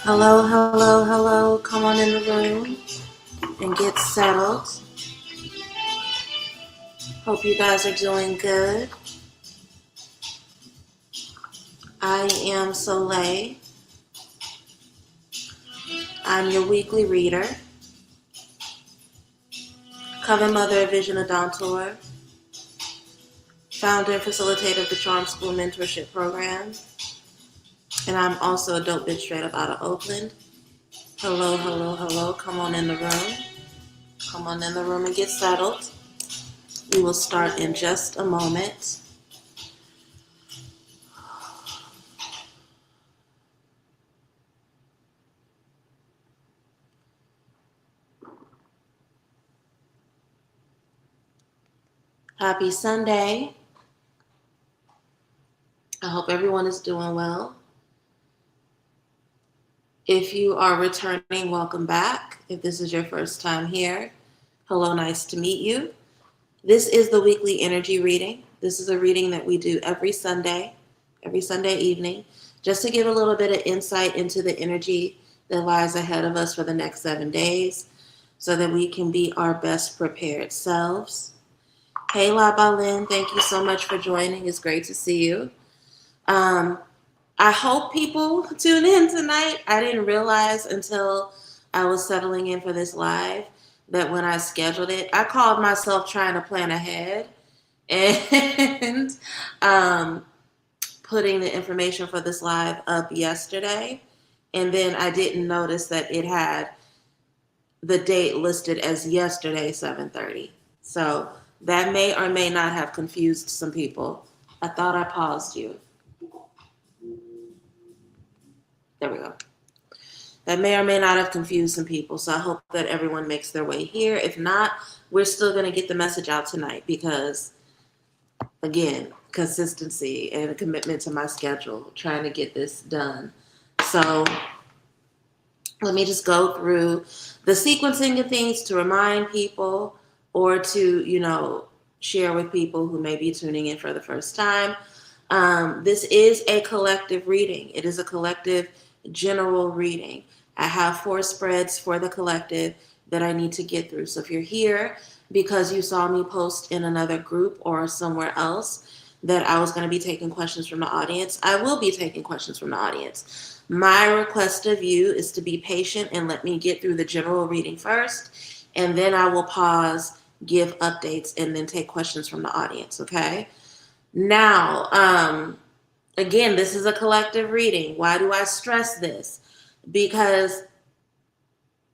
Hello, hello, hello. Come on in the room and get settled. Hope you guys are doing good. I am Soleil. I'm your weekly reader, cover mother of Vision Adontour, founder and facilitator of the Charm School Mentorship Program, and I'm also a dope bitch straight up out of Oakland. Hello, hello, hello. Come on in the room. Come on in the room and get settled. We will start in just a moment. Happy Sunday. I hope everyone is doing well. If you are returning, welcome back. If this is your first time here, hello, nice to meet you. This is the weekly energy reading. This is a reading that we do every Sunday evening, just to give a little bit of insight into the energy that lies ahead of us for the next 7 days so that we can be our best prepared selves. Hey, La Balin, thank you so much for joining. It's great to see you. I hope people tune in tonight. I didn't realize until I was settling in for this live that when I scheduled it, I called myself trying to plan ahead and putting the information for this live up yesterday. And then I didn't notice that it had the date listed as yesterday, 7:30. So that may or may not have confused some people. I thought I paused you. There we go. That may or may not have confused some people. So I hope that everyone makes their way here. If not, we're still going to get the message out tonight because, again, consistency and a commitment to my schedule, trying to get this done. So let me just go through the sequencing of things to remind people or to, share with people who may be tuning in for the first time. This is a collective reading. It is a collective general reading. I have 4 spreads for the collective that I need to get through. So if you're here because you saw me post in another group or somewhere else that I was going to be taking questions from the audience, I will be taking questions from the audience. My request of you is to be patient and let me get through the general reading first, and then I will pause, give updates, and then take questions from the audience, okay? Now, again, this is a collective reading. Why do I stress this? Because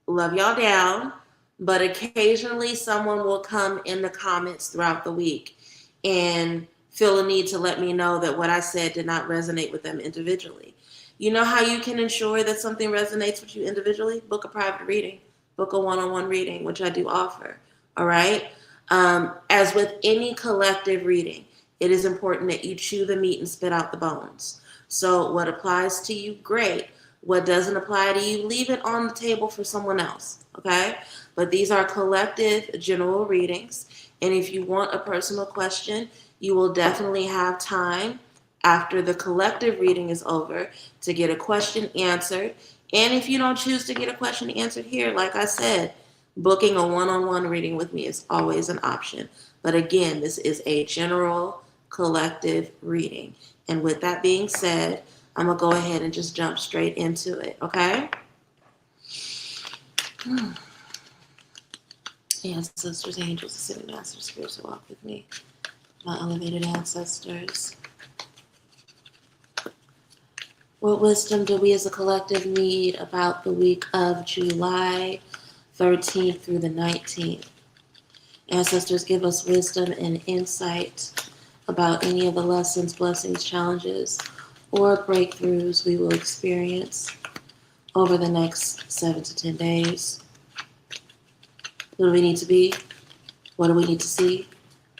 love y'all down, but occasionally someone will come in the comments throughout the week and feel a need to let me know that what I said did not resonate with them individually. You know how you can ensure that something resonates with you individually? Book a private reading, book a one-on-one reading, which I do offer, all right? As with any collective reading, it is important that you chew the meat and spit out the bones. So what applies to you, great. What doesn't apply to you, leave it on the table for someone else, okay? But these are collective general readings. And if you want a personal question, you will definitely have time after the collective reading is over to get a question answered. And if you don't choose to get a question answered here, like I said, booking a one-on-one reading with me is always an option. But again, this is a general collective reading. And with that being said, I'm going to go ahead and just jump straight into it, okay? Ancestors, angels, ascended masters, spirits who walk with me, my elevated ancestors. What wisdom do we as a collective need about the week of July 13th through the 19th? Ancestors, give us wisdom and insight about any of the lessons, blessings, challenges, or breakthroughs we will experience over the next 7 to 10 days. Who do we need to be? What do we need to see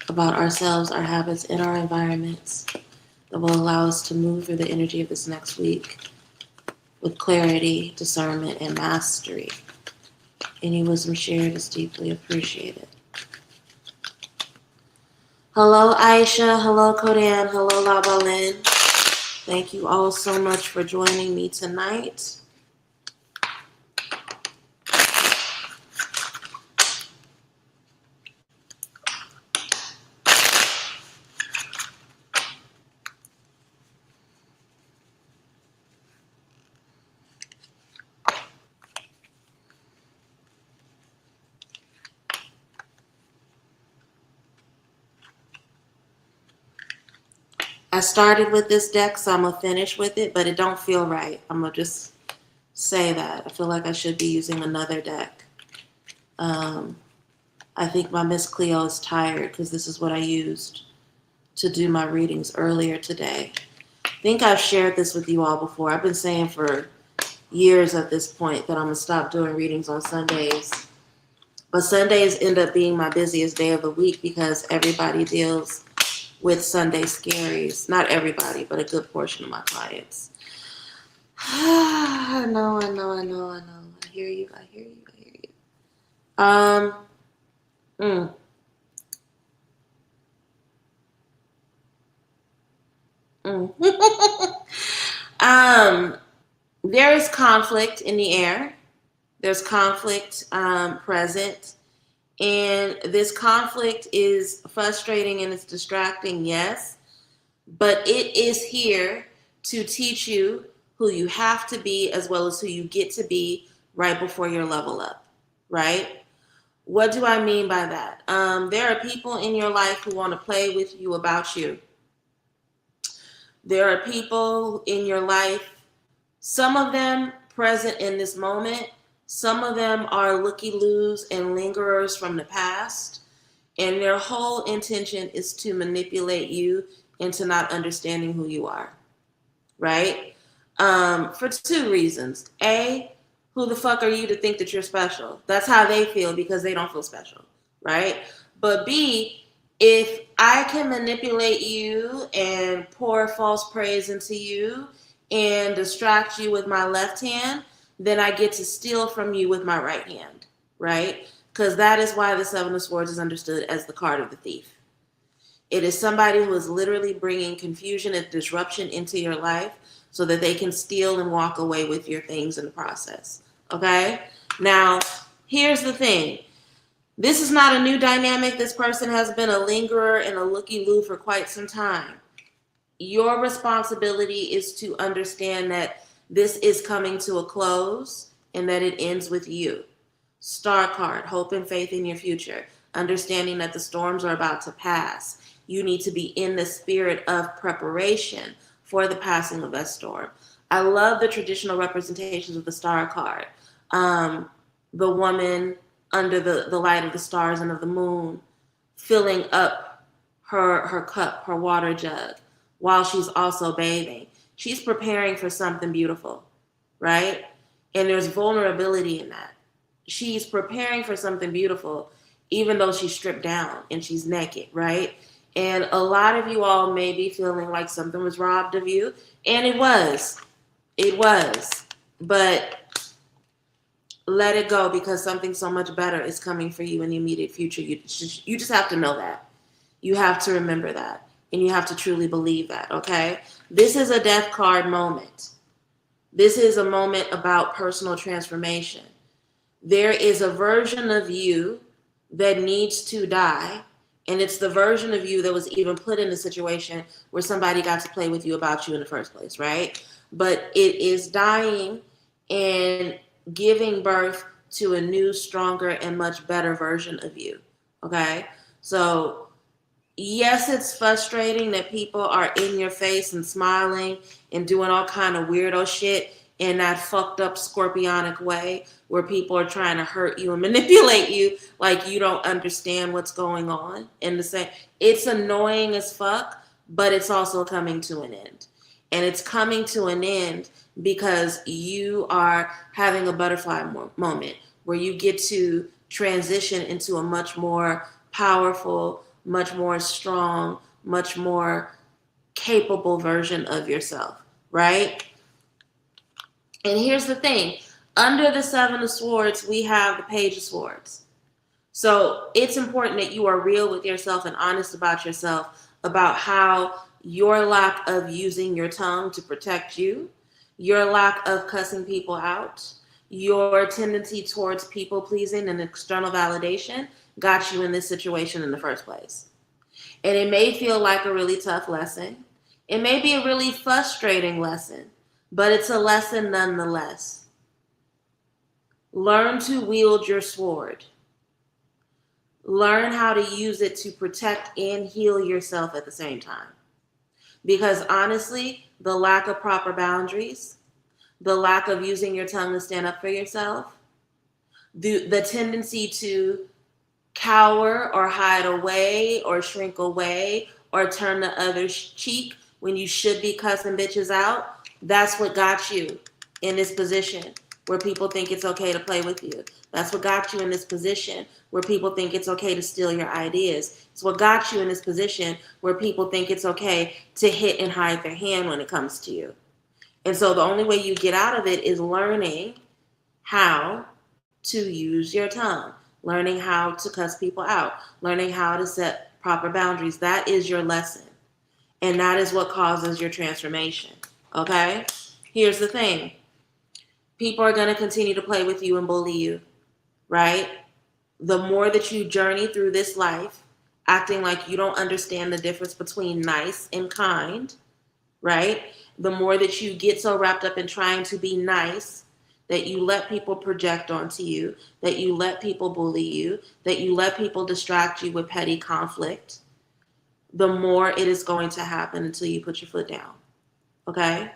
about ourselves, our habits, and our environments that will allow us to move through the energy of this next week with clarity, discernment, and mastery? Any wisdom shared is deeply appreciated. Hello, Aisha. Hello, Kodan. Hello, Labalin. Thank you all so much for joining me tonight. I started with this deck, so I'm going to finish with it, but it don't feel right. I'm going to just say that. I feel like I should be using another deck. I think my Miss Cleo is tired because this is what I used to do my readings earlier today. I think I've shared this with you all before. I've been saying for years at this point that I'm going to stop doing readings on Sundays. But Sundays end up being my busiest day of the week because everybody deals with Sunday scaries. Not everybody, but a good portion of my clients. I know. I hear you. There is conflict in the air. There's conflict present. And this conflict is frustrating and it's distracting, yes. But it is here to teach you who you have to be as well as who you get to be right before your level up, right? What do I mean by that? There are people in your life who want to play with you about you. There are people in your life, some of them present in this moment, some of them are looky-loos and lingerers from the past, and their whole intention is to manipulate you into not understanding who you are, right? For two reasons. A, who the fuck are you to think that you're special? That's how they feel because they don't feel special, right? But B, if I can manipulate you and pour false praise into you and distract you with my left hand, then I get to steal from you with my right hand, right? Because that is why the Seven of Swords is understood as the card of the thief. It is somebody who is literally bringing confusion and disruption into your life so that they can steal and walk away with your things in the process, okay? Now, here's the thing. This is not a new dynamic. This person has been a lingerer and a looky-loo for quite some time. Your responsibility is to understand that this is coming to a close and that it ends with you. Star card, hope and faith in your future. Understanding that the storms are about to pass. You need to be in the spirit of preparation for the passing of that storm. I love the traditional representations of the star card. The woman under the light of the stars and of the moon, filling up her cup, her water jug, while she's also bathing. She's preparing for something beautiful, right? And there's vulnerability in that. She's preparing for something beautiful, even though she's stripped down and she's naked, right? And a lot of you all may be feeling like something was robbed of you, and it was. But let it go because something so much better is coming for you in the immediate future. You just have to know that. You have to remember that. And you have to truly believe that, okay? This is a death card moment. This is a moment about personal transformation. There is a version of you that needs to die, and it's the version of you that was even put in a situation where somebody got to play with you about you in the first place, right? But it is dying and giving birth to a new, stronger, and much better version of you, okay? So yes, it's frustrating that people are in your face and smiling and doing all kind of weirdo shit in that fucked up scorpionic way where people are trying to hurt you and manipulate you like you don't understand what's going on. And it's annoying as fuck, but it's also coming to an end. And it's coming to an end because you are having a butterfly moment where you get to transition into a much more powerful, much more strong, much more capable version of yourself, right? And here's the thing. Under the Seven of Swords, we have the Page of Swords. So it's important that you are real with yourself and honest about yourself about how your lack of using your tongue to protect you, your lack of cussing people out, your tendency towards people pleasing and external validation got you in this situation in the first place. And it may feel like a really tough lesson. It may be a really frustrating lesson, but it's a lesson nonetheless. Learn to wield your sword. Learn how to use it to protect and heal yourself at the same time. Because honestly, the lack of proper boundaries, the lack of using your tongue to stand up for yourself, the tendency to cower or hide away or shrink away or turn the other cheek when you should be cussing bitches out, that's what got you in this position where people think it's okay to play with you. That's what got you in this position where people think it's okay to steal your ideas. It's what got you in this position where people think it's okay to hit and hide their hand when it comes to you. And so the only way you get out of it is learning how to use your tongue, learning how to cuss people out, learning how to set proper boundaries. That is your lesson. And that is what causes your transformation. Okay? Here's the thing. People are going to continue to play with you and bully you, right? The more that you journey through this life, acting like you don't understand the difference between nice and kind, right? The more that you get so wrapped up in trying to be nice that you let people project onto you, that you let people bully you, that you let people distract you with petty conflict, the more it is going to happen until you put your foot down. Okay?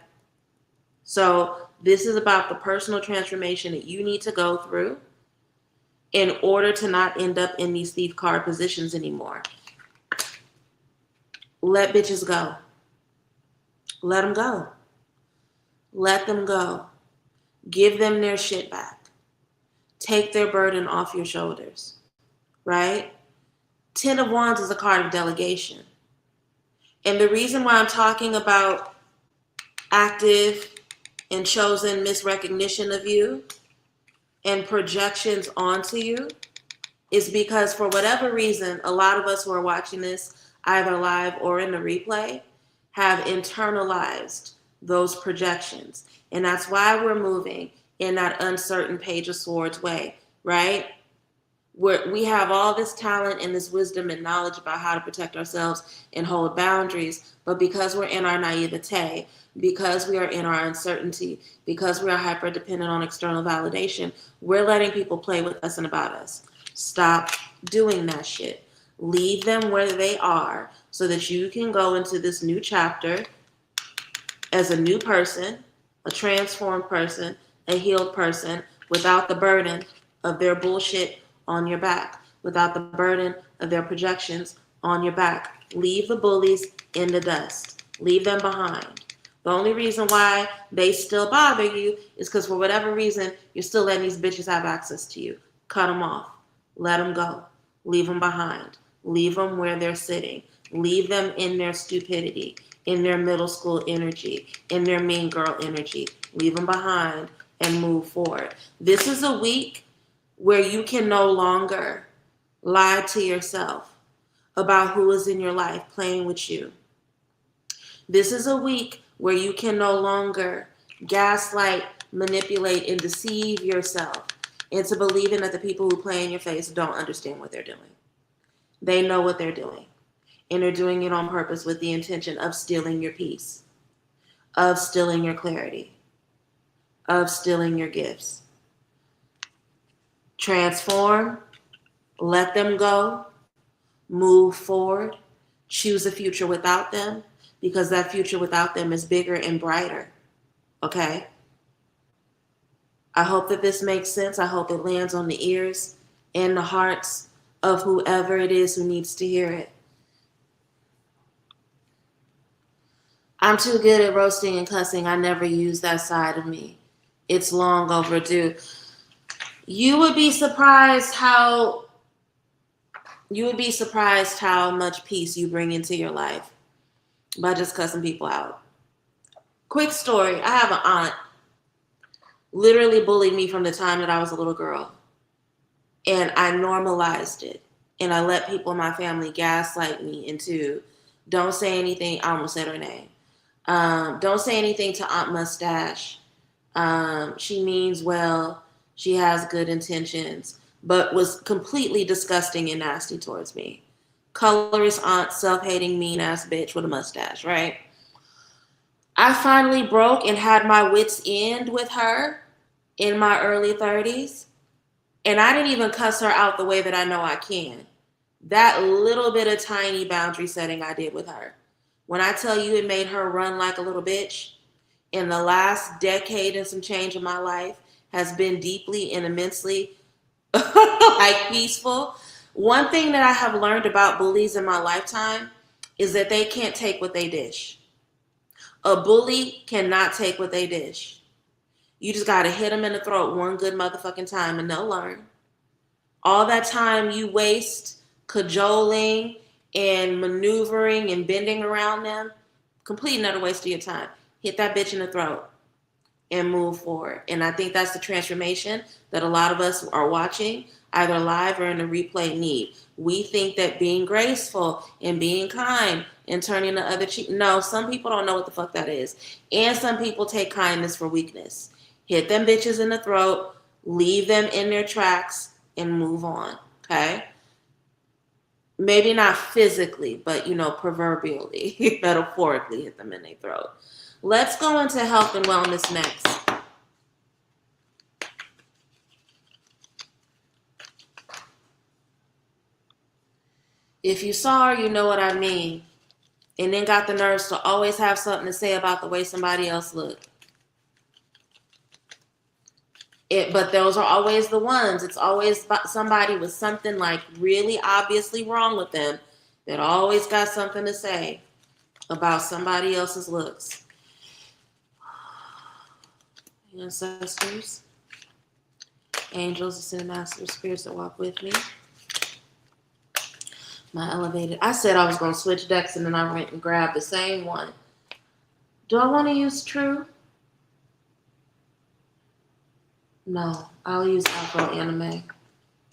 So this is about the personal transformation that you need to go through in order to not end up in these thief card positions anymore. Let bitches go. Let them go. Let them go. Give them their shit back. Take their burden off your shoulders, right? 10 of Wands is a card of delegation. And the reason why I'm talking about active and chosen misrecognition of you and projections onto you is because for whatever reason, a lot of us who are watching this, either live or in the replay, have internalized those projections. And that's why we're moving in that uncertain Page of Swords way, right? We have all this talent and this wisdom and knowledge about how to protect ourselves and hold boundaries, but because we're in our naivete, because we are in our uncertainty, because we are hyper dependent on external validation, we're letting people play with us and about us. Stop doing that shit. Leave them where they are so that you can go into this new chapter as a new person, a transformed person, a healed person, without the burden of their bullshit on your back, without the burden of their projections on your back. Leave the bullies in the dust. Leave them behind. The only reason why they still bother you is because for whatever reason, you're still letting these bitches have access to you. Cut them off. Let them go. Leave them behind. Leave them where they're sitting. Leave them in their stupidity, in their middle school energy, in their mean girl energy. Leave them behind and move forward. This is a week where you can no longer lie to yourself about who is in your life playing with you. This is a week where you can no longer gaslight, manipulate, and deceive yourself into believing that the people who play in your face don't understand what they're doing. They know what they're doing, and they're doing it on purpose with the intention of stealing your peace, of stealing your clarity, of stealing your gifts. Transform, let them go, move forward, choose a future without them, because that future without them is bigger and brighter. Okay? I hope that this makes sense. I hope it lands on the ears and the hearts of whoever it is who needs to hear it. I'm too good at roasting and cussing. I never use that side of me. It's long overdue. You would be surprised how much peace you bring into your life by just cussing people out. Quick story. I have an aunt literally bullied me from the time that I was a little girl. And I normalized it. And I let people in my family gaslight me into, don't say anything. I almost said her name. Don't say anything to Aunt Mustache. She means well. She has good intentions. But was completely disgusting and nasty towards me. Colorist aunt, self-hating, mean-ass bitch with a mustache, right? I finally broke and had my wits end with her in my early 30s. And I didn't even cuss her out the way that I know I can. That little bit of tiny boundary setting I did with her When I tell you it made her run like a little bitch, in the last decade and some change of my life has been deeply and immensely like peaceful. One thing that I have learned about bullies in my lifetime is that they can't take what they dish. A bully cannot take what they dish. You just got to hit them in the throat one good motherfucking time and they'll learn. All that time you waste cajoling and maneuvering and bending around them, complete another waste of your time. Hit that bitch in the throat and move forward. And I think that's the transformation that a lot of us are watching, either live or in the replay need. We think that being graceful and being kind and turning the other cheek. No, some people don't know what the fuck that is. And some people take kindness for weakness. Hit them bitches in the throat, leave them in their tracks, and move on. Okay? Maybe not physically, but proverbially, metaphorically hit them in their throat. Let's go into health and wellness next. If you saw her, you know what I mean. And then got the nerves to always have something to say about the way somebody else looked. But those are always the ones. It's always somebody with something like really obviously wrong with them that always got something to say about somebody else's looks. Ancestors, angels, ascended masters, spirits that walk with me. My elevated. I said I was going to switch decks and then I went and grabbed the same one. Do I want to use True? No, I'll use Afro Anime.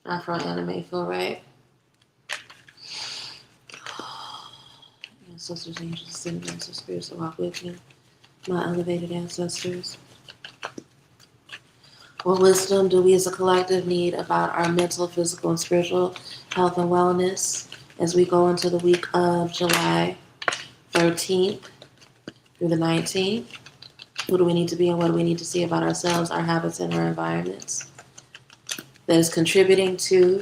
Afro Anime feel right. Ancestors, angels, ascended masters, spirits that walk with me. My elevated ancestors. What wisdom do we as a collective need about our mental, physical, and spiritual health and wellness as we go into the week of July 13th through the 19th? Who do we need to be and what do we need to see about ourselves, our habits, and our environments that is contributing to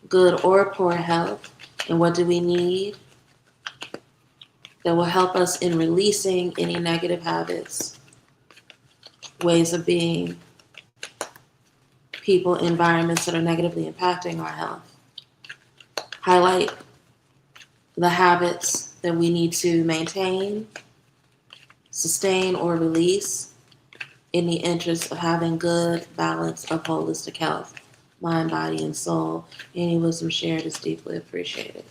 good or poor health? And what do we need that will help us in releasing any negative habits, ways of being, people, environments that are negatively impacting our health? Highlight the habits that we need to maintain, sustain, or release in the interest of having good balance of holistic health, mind, body, and soul. Any wisdom shared is deeply appreciated.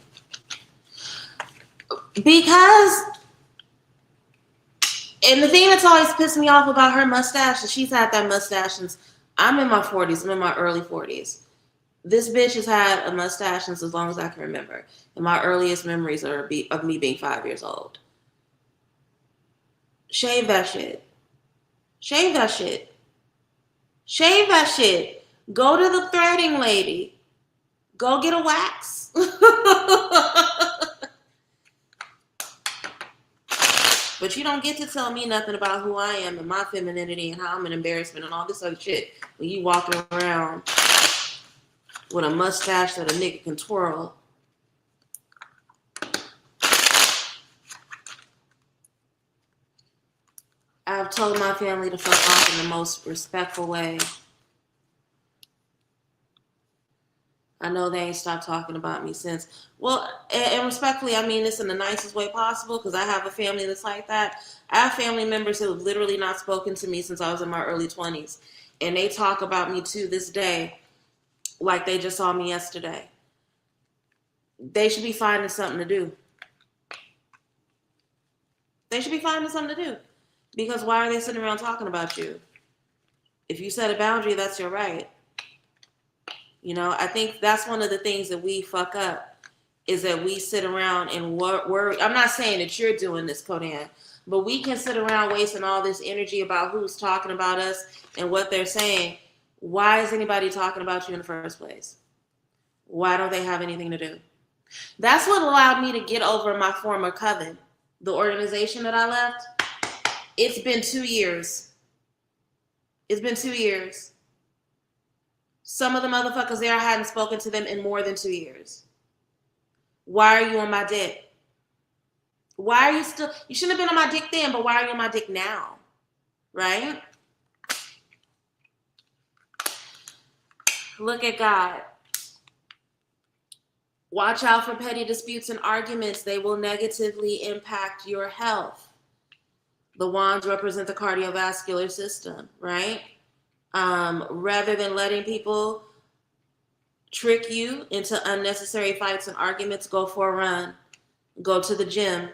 Because, and the thing that's always pissed me off about her mustache is she's had that mustache since I'm in my 40s. I'm in my early 40s. This bitch has had a mustache since as long as I can remember. And my earliest memories are of me being 5 years old. Shave that shit. Shave that shit. Shave that shit. Go to the threading lady. Go get a wax. But you don't get to tell me nothing about who I am and my femininity and how I'm an embarrassment and all this other shit when you walking around with a mustache that a nigga can twirl. I've told my family to fuck off in the most respectful way. I know they ain't stopped talking about me since. Well, and respectfully, I mean this in the nicest way possible because I have a family that's like that. I have family members who have literally not spoken to me since I was in my early 20s. And they talk about me to this day like they just saw me yesterday. They should be finding something to do. They should be finding something to do. Because why are they sitting around talking about you? If you set a boundary, that's your right. I think that's one of the things that we fuck up is that we sit around and worry. I'm not saying that you're doing this, Kodan, but we can sit around wasting all this energy about who's talking about us and what they're saying. Why is anybody talking about you in the first place? Why don't they have anything to do? That's what allowed me to get over my former coven, the organization that I left. It's been 2 years. It's been 2 years. Some of the motherfuckers there, I hadn't spoken to them in more than 2 years. Why are you on my dick? Why are you still, you shouldn't have been on my dick then, but why are you on my dick now? Right? Look at God. Watch out for petty disputes and arguments. They will negatively impact your health. The wands represent the cardiovascular system, right? Rather than letting people trick you into unnecessary fights and arguments, go for a run, go to the gym,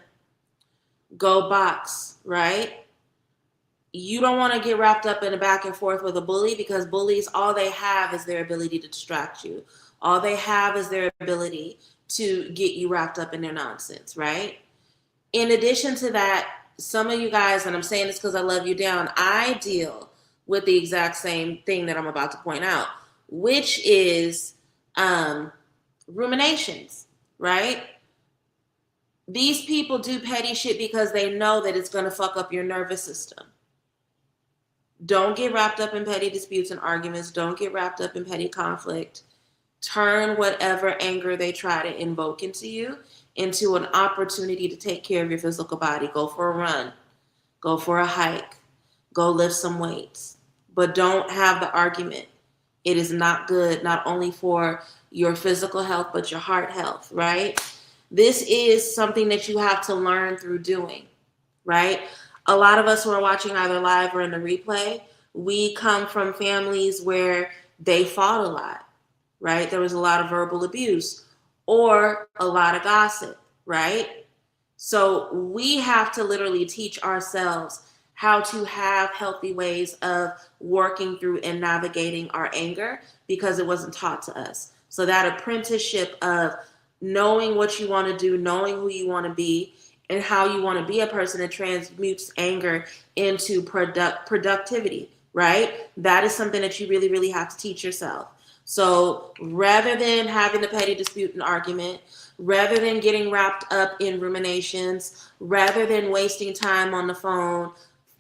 go box, right? You don't want to get wrapped up in a back and forth with a bully, because bullies, all they have is their ability to distract you. All they have is their ability to get you wrapped up in their nonsense, right? In addition to that, some of you guys, and I'm saying this because I love you down, I deal with the exact same thing that I'm about to point out, which is ruminations, right? These people do petty shit because they know that it's going to fuck up your nervous system. Don't get wrapped up in petty disputes and arguments. Don't get wrapped up in petty conflict. Turn whatever anger they try to invoke into you into an opportunity to take care of your physical body. Go for a run. Go for a hike. Go lift some weights. But don't have the argument. It is not good, not only for your physical health, but your heart health, right? This is something that you have to learn through doing, right? A lot of us who are watching either live or in the replay, we come from families where they fought a lot, right? There was a lot of verbal abuse or a lot of gossip, right? So we have to literally teach ourselves how to have healthy ways of working through and navigating our anger, because it wasn't taught to us. So that apprenticeship of knowing what you want to do, knowing who you want to be, and how you want to be a person that transmutes anger into productivity, right? That is something that you really, really have to teach yourself. So rather than having a petty dispute and argument, rather than getting wrapped up in ruminations, rather than wasting time on the phone,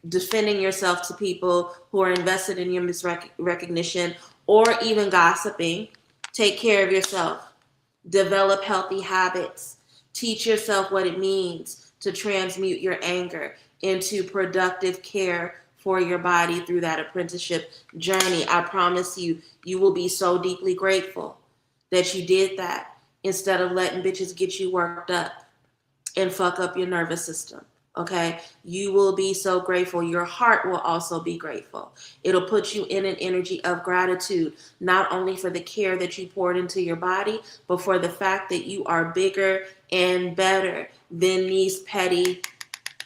defending yourself to people who are invested in your misrecognition, or even gossiping, take care of yourself. Develop healthy habits. Teach yourself what it means to transmute your anger into productive care for your body through that apprenticeship journey. I promise you, you will be so deeply grateful that you did that instead of letting bitches get you worked up and fuck up your nervous system. Okay, you will be so grateful. Your heart will also be grateful. It'll put you in an energy of gratitude, not only for the care that you poured into your body, but for the fact that you are bigger and better than these petty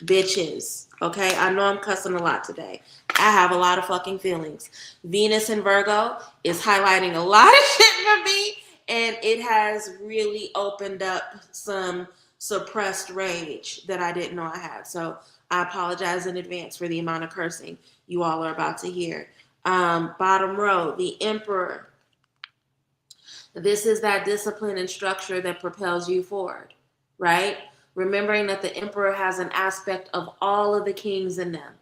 bitches. Okay, I know I'm cussing a lot today. I have a lot of fucking feelings. Venus in Virgo is highlighting a lot of shit for me, and it has really opened up some suppressed rage that I didn't know I had. So I apologize in advance for the amount of cursing you all are about to hear. Bottom row, the Emperor. This is that discipline and structure that propels you forward, right? Remembering that the Emperor has an aspect of all of the kings in them.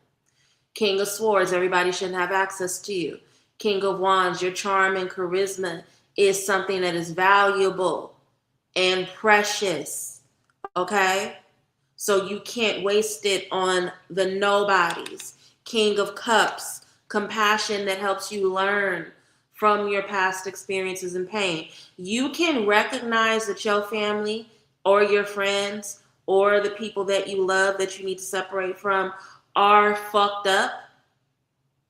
King of Swords, everybody shouldn't have access to you. King of Wands, your charm and charisma is something that is valuable and precious, okay? So you can't waste it on the nobodies. King of Cups, compassion that helps you learn from your past experiences and pain. You can recognize that your family or your friends or the people that you love that you need to separate from are fucked up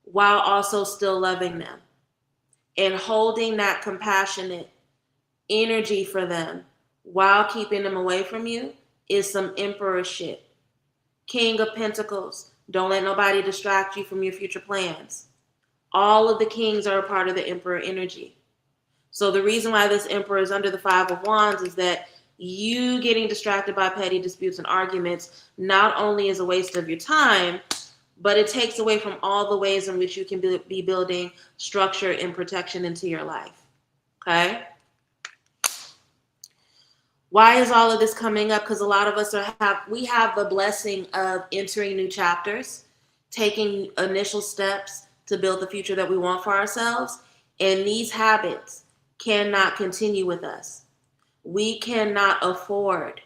while also still loving them and holding that compassionate energy for them while keeping them away from you is some Emperor shit. King of Pentacles, don't let nobody distract you from your future plans. All of the kings are a part of the Emperor energy. So the reason why this Emperor is under the Five of Wands is that you getting distracted by petty disputes and arguments not only is a waste of your time, but it takes away from all the ways in which you can be building structure and protection into your life. Okay? Why is all of this coming up? Because a lot of us we have the blessing of entering new chapters, taking initial steps to build the future that we want for ourselves. And these habits cannot continue with us. We cannot afford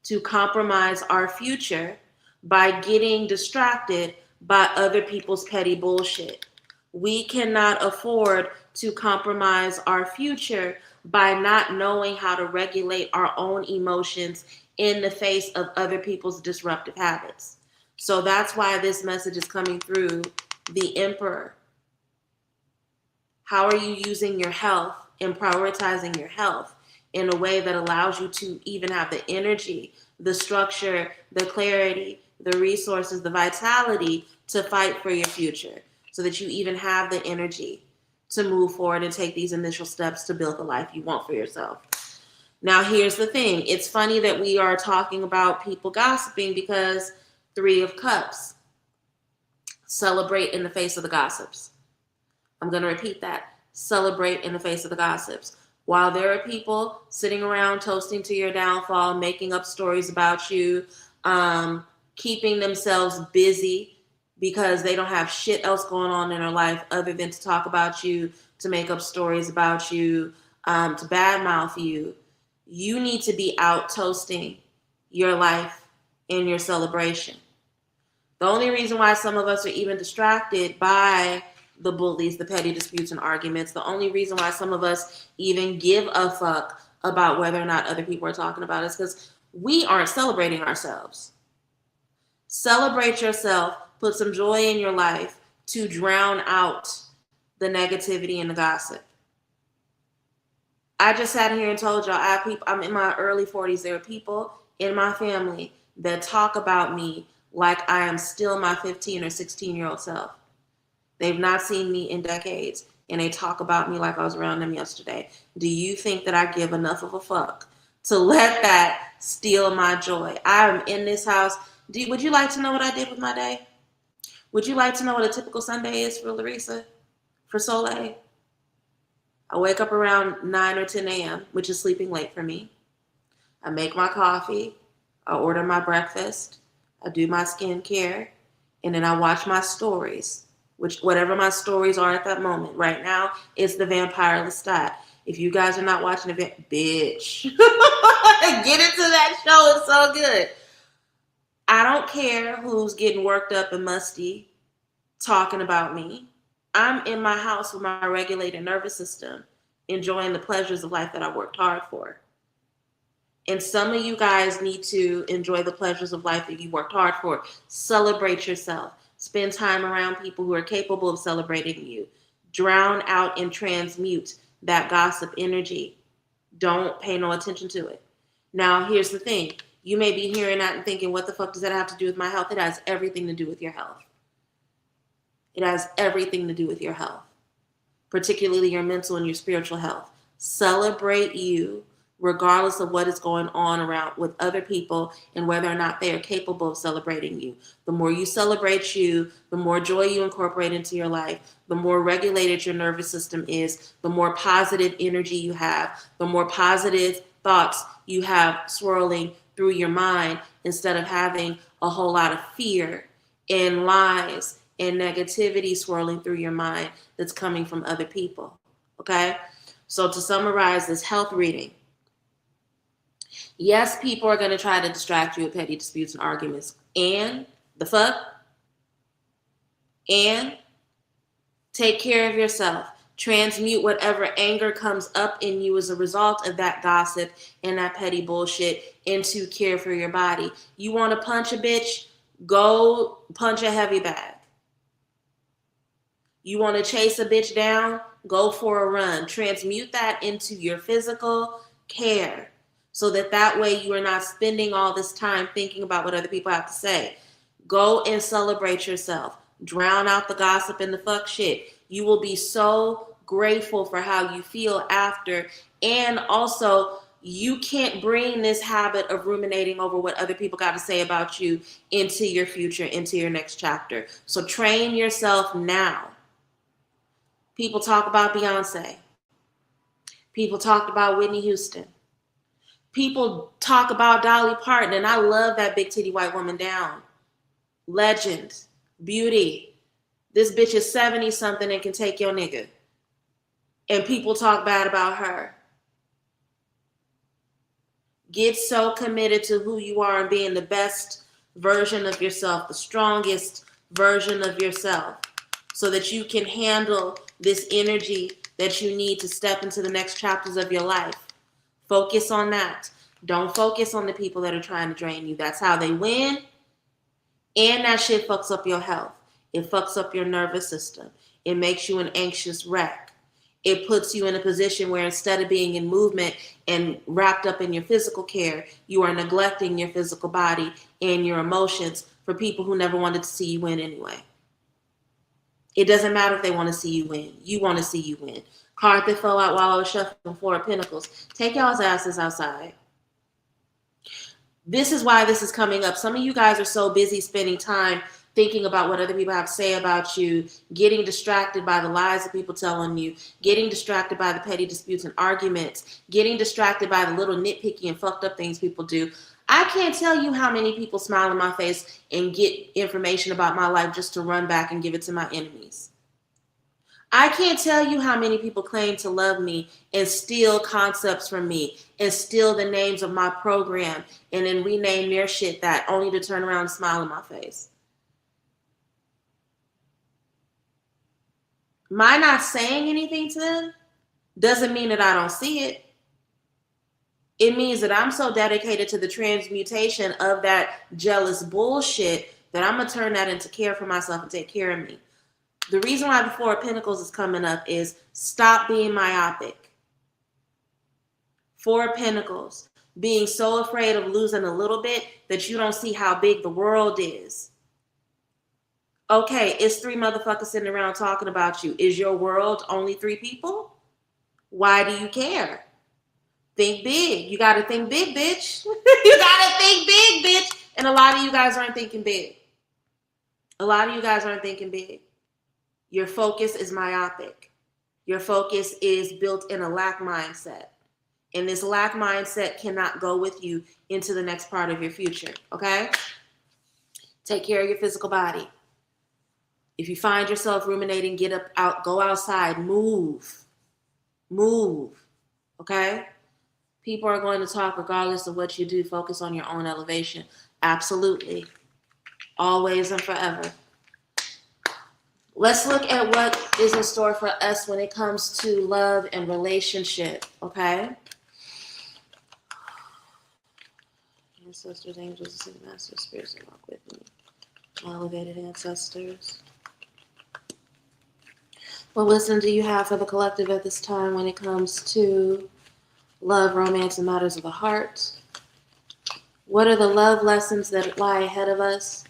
to compromise our future by getting distracted by other people's petty bullshit. We cannot afford to compromise our future by not knowing how to regulate our own emotions in the face of other people's disruptive habits. So that's why this message is coming through the Emperor. How are you using your health and prioritizing your health in a way that allows you to even have the energy, the structure, the clarity, the resources, the vitality to fight for your future, so that you even have the energy to move forward and take these initial steps to build the life you want for yourself. Now, here's the thing. It's funny that we are talking about people gossiping because Three of Cups. Celebrate in the face of the gossips. I'm going to repeat that. Celebrate in the face of the gossips. While there are people sitting around toasting to your downfall, making up stories about you, keeping themselves busy because they don't have shit else going on in their life other than to talk about you, to make up stories about you, to badmouth you, you need to be out toasting your life and your celebration. The only reason why some of us are even distracted by the bullies, the petty disputes and arguments, the only reason why some of us even give a fuck about whether or not other people are talking about us, because we aren't celebrating ourselves. Celebrate yourself. Put some joy in your life to drown out the negativity and the gossip. I just sat here and told y'all, I'm in my early 40s. There are people in my family that talk about me like I am still my 15 or 16-year-old self. They've not seen me in decades, and they talk about me like I was around them yesterday. Do you think that I give enough of a fuck to let that steal my joy? I am in this house. Would you like to know what I did with my day? Would you like to know what a typical Sunday is for Larissa, for Soleil? I wake up around 9 or 10 a.m., which is sleeping late for me. I make my coffee. I order my breakfast. I do my skincare. And then I watch my stories, whatever my stories are at that moment. Right now, it's the Vampire Lestat. If you guys are not watching the bitch, get into that show. It's so good. I don't care who's getting worked up and musty talking about me. I'm in my house with my regulated nervous system, enjoying the pleasures of life that I worked hard for. And some of you guys need to enjoy the pleasures of life that you worked hard for. Celebrate yourself. Spend time around people who are capable of celebrating you. Drown out and transmute that gossip energy. Don't pay no attention to it. Now, here's the thing. You may be hearing that and thinking, what the fuck does that have to do with my health? It has everything to do with your health. It has everything to do with your health, particularly your mental and your spiritual health. Celebrate you regardless of what is going on around with other people and whether or not they are capable of celebrating you. The more you celebrate you, the more joy you incorporate into your life, the more regulated your nervous system is, the more positive energy you have, the more positive thoughts you have swirling through your mind instead of having a whole lot of fear and lies and negativity swirling through your mind that's coming from other people, okay? So to summarize this health reading, yes, people are going to try to distract you with petty disputes and arguments. And the fuck? And take care of yourself. Transmute whatever anger comes up in you as a result of that gossip and that petty bullshit into care for your body. You want to punch a bitch? Go punch a heavy bag. You want to chase a bitch down? Go for a run. Transmute that into your physical care so that way you are not spending all this time thinking about what other people have to say. Go and celebrate yourself. Drown out the gossip and the fuck shit. You will be so grateful for how you feel after. And also, you can't bring this habit of ruminating over what other people got to say about you into your future, into your next chapter. So train yourself now. People talk about Beyonce. People talked about Whitney Houston. People talk about Dolly Parton, and I love that big titty white woman down. Legend. Beauty. This bitch is 70-something and can take your nigga. And people talk bad about her. Get so committed to who you are and being the best version of yourself, the strongest version of yourself, so that you can handle this energy that you need to step into the next chapters of your life. Focus on that. Don't focus on the people that are trying to drain you. That's how they win. And that shit fucks up your health. It fucks up your nervous system. It makes you an anxious wreck. It puts you in a position where instead of being in movement and wrapped up in your physical care, you are neglecting your physical body and your emotions for people who never wanted to see you win anyway. It doesn't matter if they want to see you win. You want to see you win. Card that fell out while I was shuffling Four of Pentacles. Take y'all's asses outside. This is why this is coming up. Some of you guys are so busy spending time thinking about what other people have to say about you, getting distracted by the lies that people tell on you, getting distracted by the petty disputes and arguments, getting distracted by the little nitpicky and fucked up things people do. I can't tell you how many people smile in my face and get information about my life just to run back and give it to my enemies. I can't tell you how many people claim to love me and steal concepts from me and steal the names of my program and then rename their shit that only to turn around and smile in my face. My not saying anything to them doesn't mean that I don't see it. It means that I'm so dedicated to the transmutation of that jealous bullshit that I'm going to turn that into care for myself and take care of me. The reason why the Four of Pentacles is coming up is stop being myopic. Four of Pentacles, being so afraid of losing a little bit that you don't see how big the world is. Okay, it's 3 motherfuckers sitting around talking about you. Is your world only 3 people? Why do you care? Think big. You got to think big, bitch. You got to think big, bitch. And a lot of you guys aren't thinking big. A lot of you guys aren't thinking big. Your focus is myopic. Your focus is built in a lack mindset. And this lack mindset cannot go with you into the next part of your future, okay? Take care of your physical body. If you find yourself ruminating, get up, out, go outside, move, okay? People are going to talk regardless of what you do. Focus on your own elevation. Absolutely. Always and forever. Let's look at what is in store for us when it comes to love and relationship, okay? Ancestors, angels, and masters, spirits that walk with me. My elevated ancestors. What wisdom do you have for the collective at this time when it comes to love, romance, and matters of the heart? What are the love lessons that lie ahead of us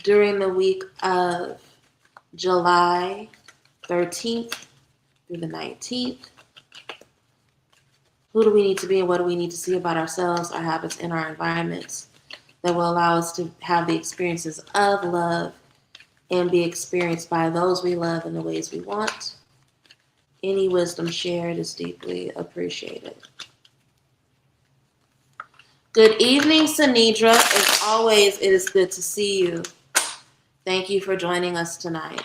during the week of July 13th through the 19th? Who do we need to be and what do we need to see about ourselves, our habits, and our environments that will allow us to have the experiences of love and be experienced by those we love in the ways we want? Any wisdom shared is deeply appreciated. Good evening, Sanidra. As always, it is good to see you. Thank you for joining us tonight.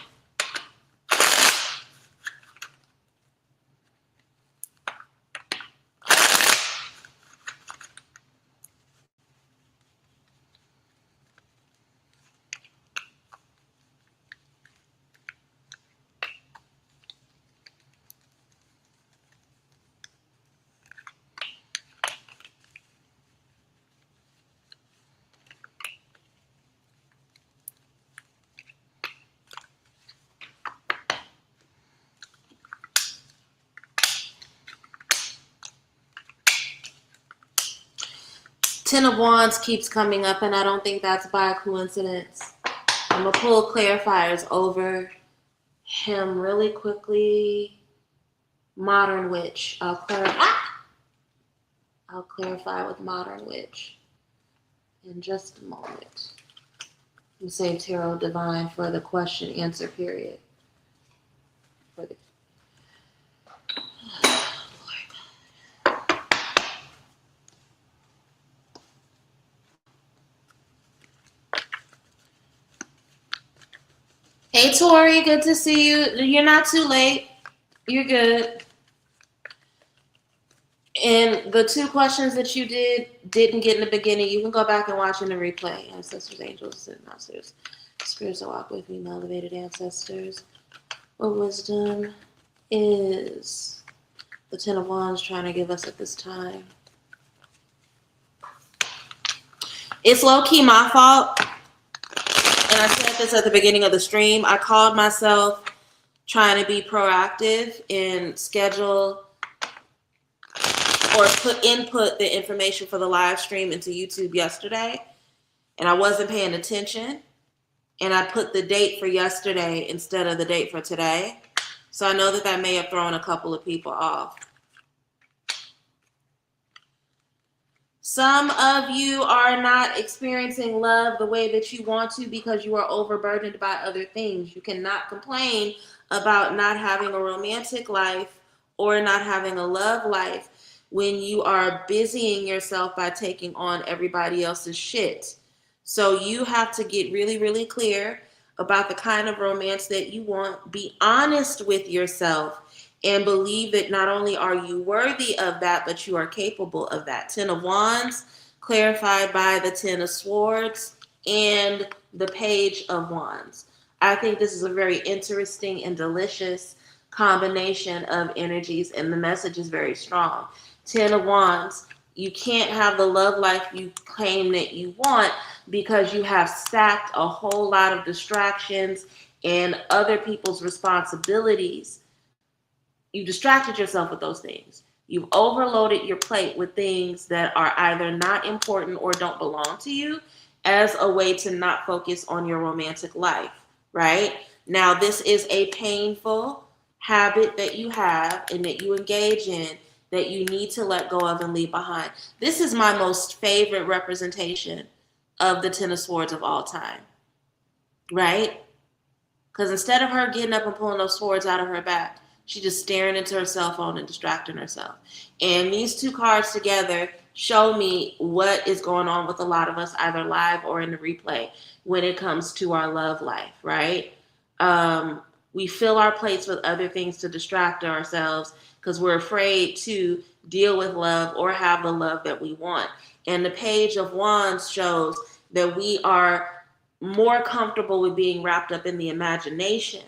Ten of Wands keeps coming up, and I don't think that's by coincidence. I'm going to pull clarifiers over him really quickly. Modern Witch. I'll clarify with Modern Witch in just a moment. I'm saying Tarot Divine for the question answer period. For the Hey, Tori, good to see you. You're not too late. You're good. And the 2 questions that you did didn't get in the beginning, you can go back and watch in the replay. Ancestors, angels, and masters. Spirits that walk with me, my elevated ancestors. What wisdom is the Ten of Wands trying to give us at this time? It's low-key my fault. And I said this at the beginning of the stream. I called myself trying to be proactive and schedule or input the information for the live stream into YouTube yesterday. And I wasn't paying attention. And I put the date for yesterday instead of the date for today. So I know that may have thrown a couple of people off. Some of you are not experiencing love the way that you want to because you are overburdened by other things. You cannot complain about not having a romantic life or not having a love life when you are busying yourself by taking on everybody else's shit. So you have to get really, really clear about the kind of romance that you want. Be honest with yourself and believe that not only are you worthy of that, but you are capable of that. Ten of Wands, clarified by the Ten of Swords and the Page of Wands. I think this is a very interesting and delicious combination of energies, and the message is very strong. Ten of Wands, you can't have the love life you claim that you want because you have stacked a whole lot of distractions and other people's responsibilities. You distracted yourself with those things. You've overloaded your plate with things that are either not important or don't belong to you as a way to not focus on your romantic life, right? Now, this is a painful habit that you have and that you engage in that you need to let go of and leave behind. This is my most favorite representation of the Ten of Swords of all time, right? Because instead of her getting up and pulling those swords out of her back, she's just staring into her cell phone and distracting herself. And these two cards together show me what is going on with a lot of us, either live or in the replay, when it comes to our love life, right? We fill our plates with other things to distract ourselves because we're afraid to deal with love or have the love that we want. And the Page of Wands shows that we are more comfortable with being wrapped up in the imagination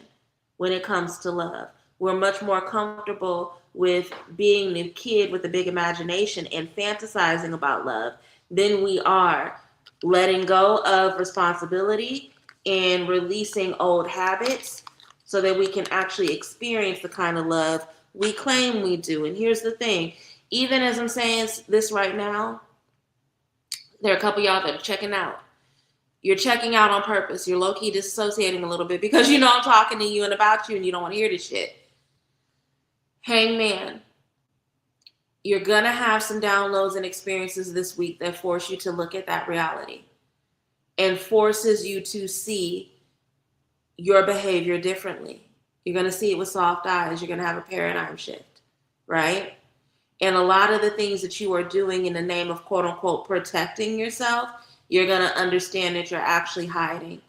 when it comes to love. We're much more comfortable with being the kid with a big imagination and fantasizing about love than we are letting go of responsibility and releasing old habits so that we can actually experience the kind of love we claim we do. And here's the thing, even as I'm saying this right now, there are a couple of y'all that are checking out. You're checking out on purpose. You're low-key disassociating a little bit because you know I'm talking to you and about you and you don't want to hear this shit. Hangman, you're going to have some downloads and experiences this week that force you to look at that reality and forces you to see your behavior differently. You're going to see it with soft eyes. You're going to have a paradigm shift, right? And a lot of the things that you are doing in the name of quote unquote protecting yourself, you're going to understand that you're actually hiding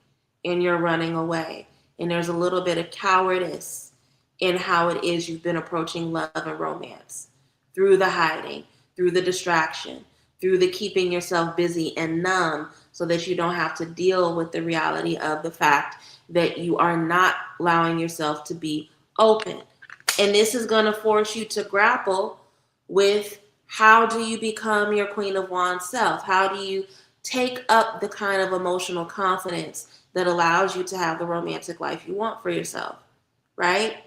and you're running away. And there's a little bit of cowardice in how it is you've been approaching love and romance, through the hiding, through the distraction, through the keeping yourself busy and numb so that you don't have to deal with the reality of the fact that you are not allowing yourself to be open. And this is going to force you to grapple with, how do you become your Queen of Wands self? How do you take up the kind of emotional confidence that allows you to have the romantic life you want for yourself, right?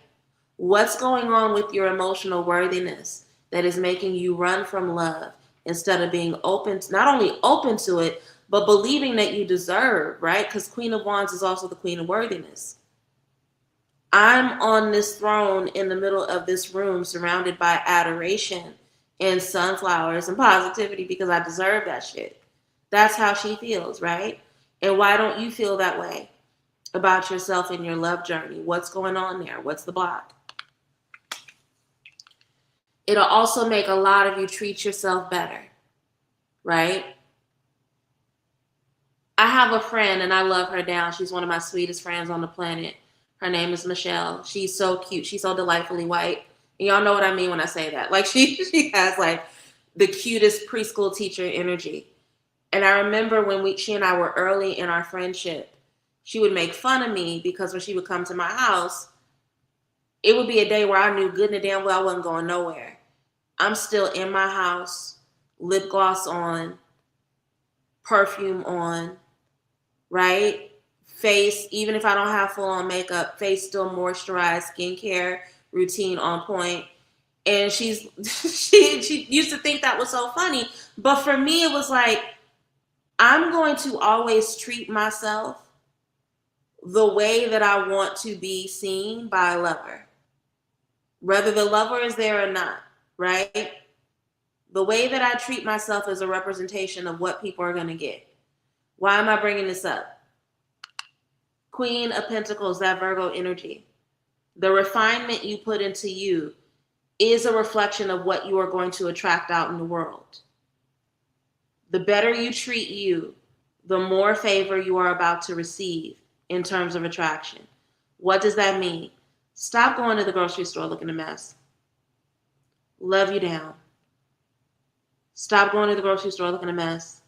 What's going on with your emotional worthiness that is making you run from love instead of being open, not only open to it, but believing that you deserve, right? Because Queen of Wands is also the Queen of Worthiness. I'm on this throne in the middle of this room surrounded by adoration and sunflowers and positivity because I deserve that shit. That's how she feels, right? And why don't you feel that way about yourself in your love journey? What's going on there? What's the block? It'll also make a lot of you treat yourself better, right? I have a friend and I love her down. She's one of my sweetest friends on the planet. Her name is Michelle. She's so cute. She's so delightfully white. And y'all know what I mean when I say that. Like she has like the cutest preschool teacher energy. And I remember when she and I were early in our friendship, she would make fun of me because when she would come to my house, it would be a day where I knew good and damn well I wasn't going nowhere. I'm still in my house, lip gloss on, perfume on, right? Face, even if I don't have full on makeup, face still moisturized, skincare routine on point. And she used to think that was so funny. But for me, it was like, I'm going to always treat myself the way that I want to be seen by a lover, whether the lover is there or not, right? The way that I treat myself is a representation of what people are going to get. Why am I bringing this up? Queen of Pentacles, that Virgo energy. The refinement you put into you is a reflection of what you are going to attract out in the world. The better you treat you, the more favor you are about to receive in terms of attraction. What does that mean? Stop going to the grocery store looking a mess. Love you down. Stop going to the grocery store looking a mess.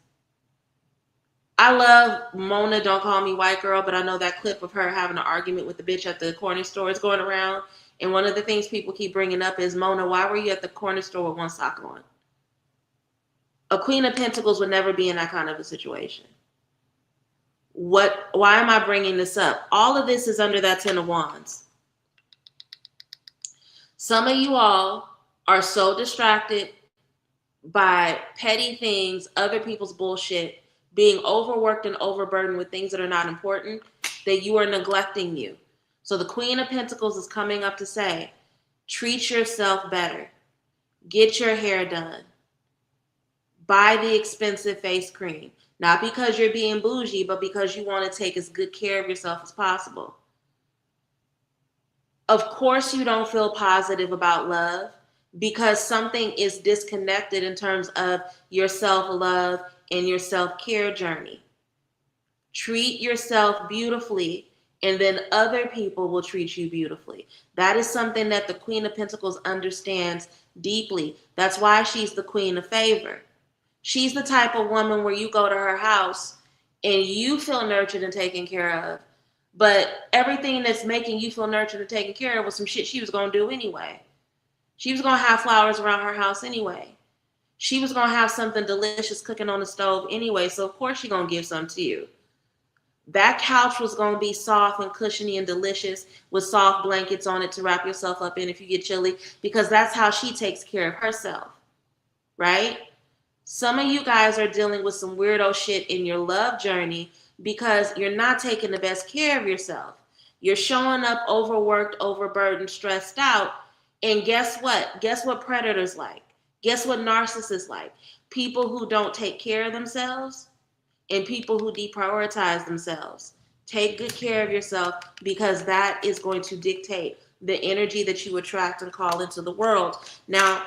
I love Mona, Don't Call Me White Girl, but I know that clip of her having an argument with the bitch at the corner store is going around. And one of the things people keep bringing up is, Mona, why were you at the corner store with one sock on? A Queen of Pentacles would never be in that kind of a situation. Why am I bringing this up? All of this is under that 10 of Wands. Some of you all are so distracted by petty things, other people's bullshit, being overworked and overburdened with things that are not important, that you are neglecting you. So the Queen of Pentacles is coming up to say, treat yourself better. Get your hair done. Buy the expensive face cream. Not because you're being bougie, but because you want to take as good care of yourself as possible. Of course you don't feel positive about love because something is disconnected in terms of your self-love and your self-care journey. Treat yourself beautifully, and then other people will treat you beautifully. That is something that the Queen of Pentacles understands deeply. That's why she's the Queen of Favor. She's the type of woman where you go to her house and you feel nurtured and taken care of, but everything that's making you feel nurtured and taken care of was some shit she was going to do anyway. She was going to have flowers around her house anyway. She was going to have something delicious cooking on the stove anyway, so of course she's going to give some to you. That couch was going to be soft and cushiony and delicious with soft blankets on it to wrap yourself up in if you get chilly, because that's how she takes care of herself, right? Some of you guys are dealing with some weirdo shit in your love journey because you're not taking the best care of yourself. You're showing up overworked, overburdened, stressed out. And guess what? Guess what predators like? Guess what narcissists like? People who don't take care of themselves and people who deprioritize themselves. Take good care of yourself because that is going to dictate the energy that you attract and call into the world. Now,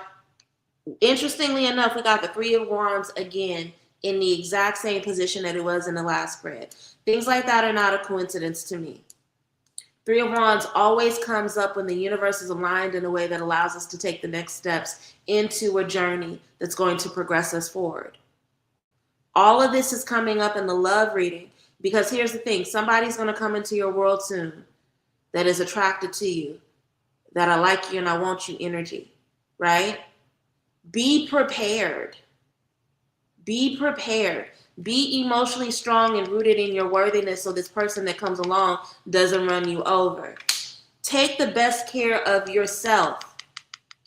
interestingly enough, we got the Three of Wands again in the exact same position that it was in the last spread. Things like that are not a coincidence to me. Three of Wands always comes up when the universe is aligned in a way that allows us to take the next steps into a journey that's going to progress us forward. All of this is coming up in the love reading because here's the thing. Somebody's going to come into your world soon that is attracted to you, that I like you and I want you energy, right? Be prepared. Be prepared. Be emotionally strong and rooted in your worthiness so this person that comes along doesn't run you over. Take the best care of yourself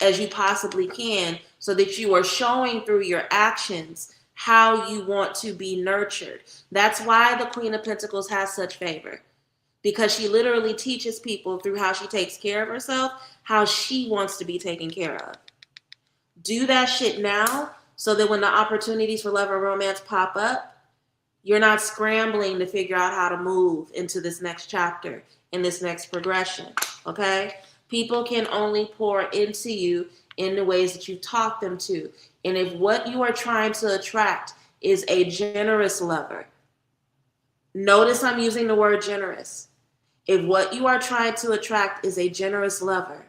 as you possibly can so that you are showing through your actions how you want to be nurtured. That's why the Queen of Pentacles has such favor, because she literally teaches people through how she takes care of herself, how she wants to be taken care of. Do that shit now so that when the opportunities for love and romance pop up, you're not scrambling to figure out how to move into this next chapter, in this next progression, okay? People can only pour into you in the ways that you taught them to. And if what you are trying to attract is a generous lover, notice I'm using the word generous. If what you are trying to attract is a generous lover,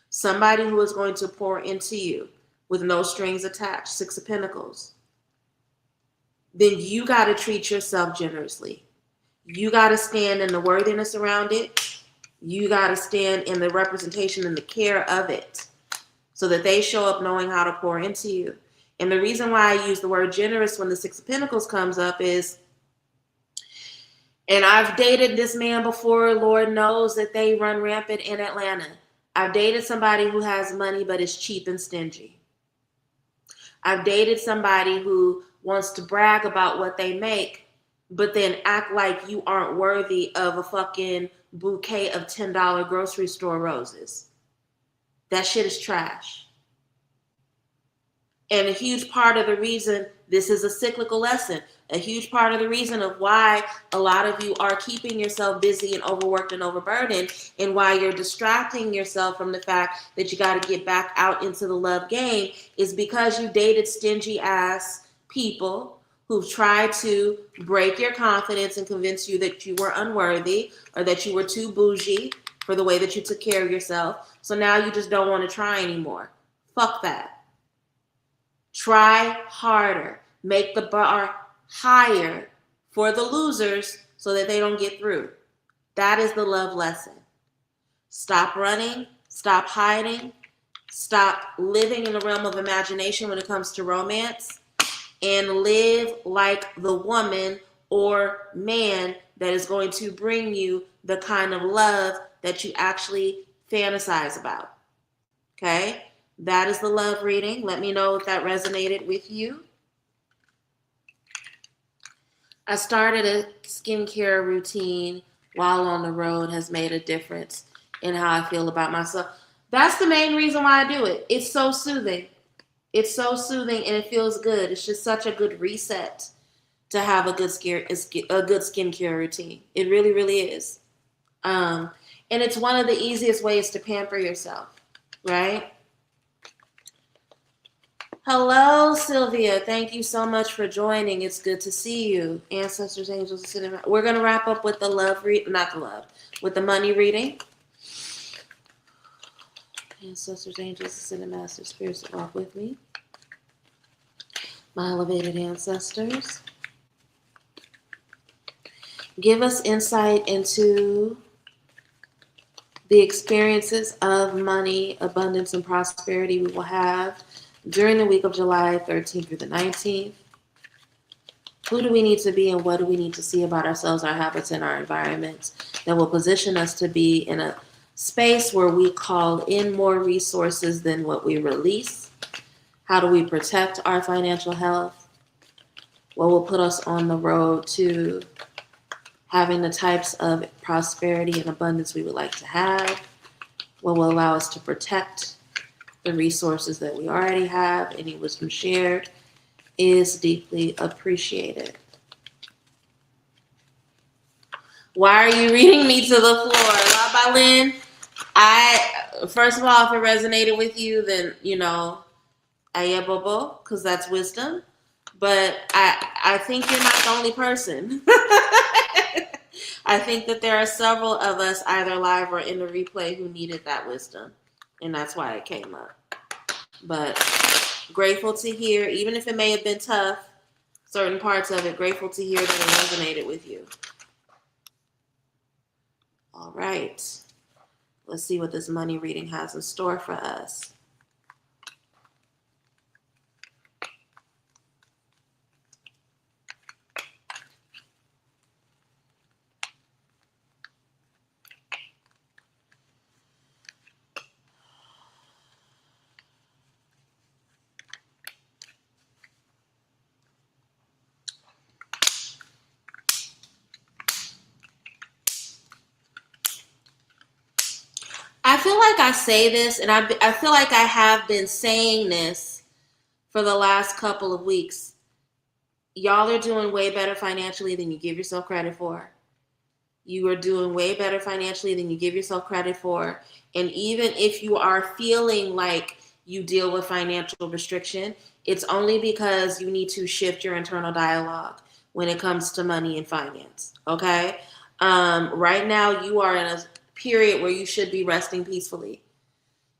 somebody who is going to pour into you, with no strings attached, Six of Pentacles, then you got to treat yourself generously. You got to stand in the worthiness around it. You got to stand in the representation and the care of it so that they show up knowing how to pour into you. And the reason why I use the word generous when the Six of Pentacles comes up is, and I've dated this man before, Lord knows that they run rampant in Atlanta. I've dated somebody who has money but is cheap and stingy. I've dated somebody who wants to brag about what they make, but then act like you aren't worthy of a fucking bouquet of $10 grocery store roses. That shit is trash. And a huge part of the reason, this is a cyclical lesson, a huge part of the reason of why a lot of you are keeping yourself busy and overworked and overburdened, and why you're distracting yourself from the fact that you got to get back out into the love game, is because you dated stingy ass people who've tried to break your confidence and convince you that you were unworthy or that you were too bougie for the way that you took care of yourself. So now you just don't want to try anymore. Fuck that. Try harder. Make the bar higher for the losers so that they don't get through. That is the love lesson. Stop running. Stop hiding. Stop living in the realm of imagination when it comes to romance, and live like the woman or man that is going to bring you the kind of love that you actually fantasize about. Okay? That is the love reading. Let me know if that resonated with you. I started a skincare routine while on the road, has made a difference in how I feel about myself. That's the main reason why I do it. It's so soothing. It's so soothing and it feels good. It's just such a good reset to have a good skincare routine. It really, really is. And it's one of the easiest ways to pamper yourself, right? Hello, Sylvia. Thank you so much for joining. It's good to see you. Ancestors, angels, and cinema. We're going to wrap up with the with the money reading. Ancestors, angels, ascended masters, spirits that walk with me. My elevated ancestors. Give us insight into the experiences of money, abundance, and prosperity we will have during the week of July 13th through the 19th. Who do we need to be and what do we need to see about ourselves, our habits, and our environments that will position us to be in a space where we call in more resources than what we release? How do we protect our financial health? What will put us on the road to having the types of prosperity and abundance we would like to have? What will allow us to protect the resources that we already have? Any wisdom shared is deeply appreciated. Why are you reading me to the floor? La Balin, first of all, if it resonated with you, then, Aya Bobo, because that's wisdom. But I think you're not the only person. I think that there are several of us, either live or in the replay, who needed that wisdom. And that's why it came up. But grateful to hear, even if it may have been tough, certain parts of it, grateful to hear that it resonated with you. All right. Let's see what this money reading has in store for us. I feel like I say this, and I feel like I have been saying this for the last couple of weeks. Y'all are doing way better financially than you give yourself credit for. You are doing way better financially than you give yourself credit for. And even if you are feeling like you deal with financial restriction, it's only because you need to shift your internal dialogue when it comes to money and finance. Okay? Right now, you are in a period where you should be resting peacefully.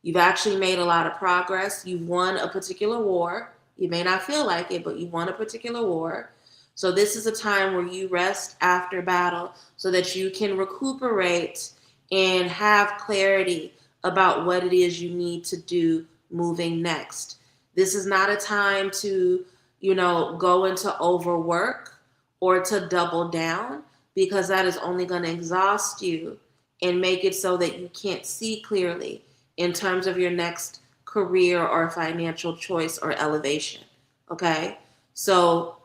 You've actually made a lot of progress. You've won a particular war. You may not feel like it, but you won a particular war. So this is a time where you rest after battle so that you can recuperate and have clarity about what it is you need to do moving next. This is not a time to, go into overwork or to double down, because that is only going to exhaust you and make it so that you can't see clearly in terms of your next career or financial choice or elevation. Okay? So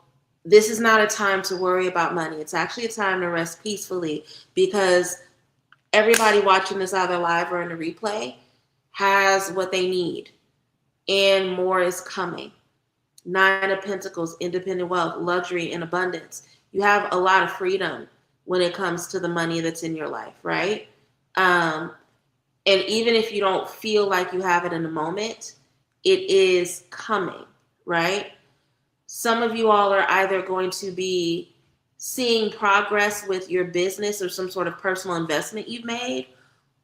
this is not a time to worry about money. It's actually a time to rest peacefully, because everybody watching this either live or in a replay has what they need, and more is coming. 9 of Pentacles, independent wealth, luxury, and abundance. You have a lot of freedom when it comes to the money that's in your life, right? And even if you don't feel like you have it in the moment, it is coming, right? Some of you all are either going to be seeing progress with your business or some sort of personal investment you've made,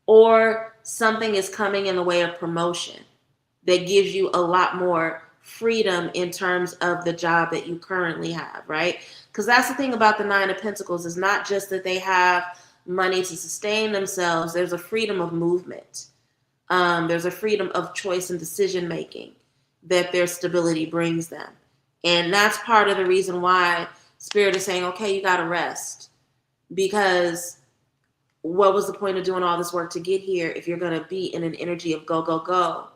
or something is coming in the way of promotion that gives you a lot more freedom in terms of the job that you currently have, right? Because that's the thing about the 9 of Pentacles, is not just that they have money to sustain themselves. There's a freedom of movement. There's a freedom of choice and decision making that their stability brings them. And that's part of the reason why Spirit is saying, okay, you got to rest. Because what was the point of doing all this work to get here if you're going to be in an energy of go, go, go,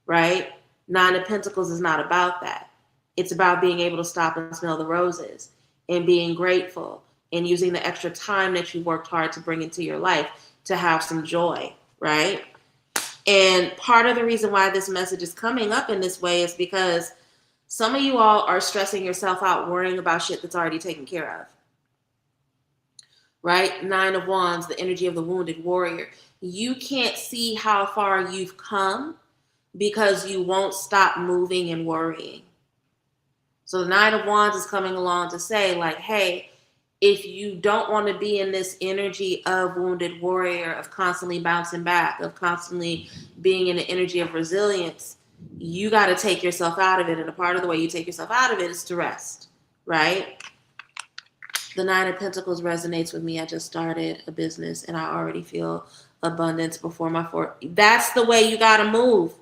right? 9 of Pentacles is not about that. It's about being able to stop and smell the roses and being grateful and using the extra time that you worked hard to bring into your life to have some joy, right? And part of the reason why this message is coming up in this way is because some of you all are stressing yourself out, worrying about shit that's already taken care of, right? 9 of Wands, the energy of the wounded warrior. You can't see how far you've come because you won't stop moving and worrying. So the 9 of Wands is coming along to say, like, hey, if you don't want to be in this energy of wounded warrior, of constantly bouncing back, of constantly being in the energy of resilience, you got to take yourself out of it. And a part of the way you take yourself out of it is to rest, right? The 9 of Pentacles resonates with me. I just started a business and I already feel abundance before my That's the way you got to move.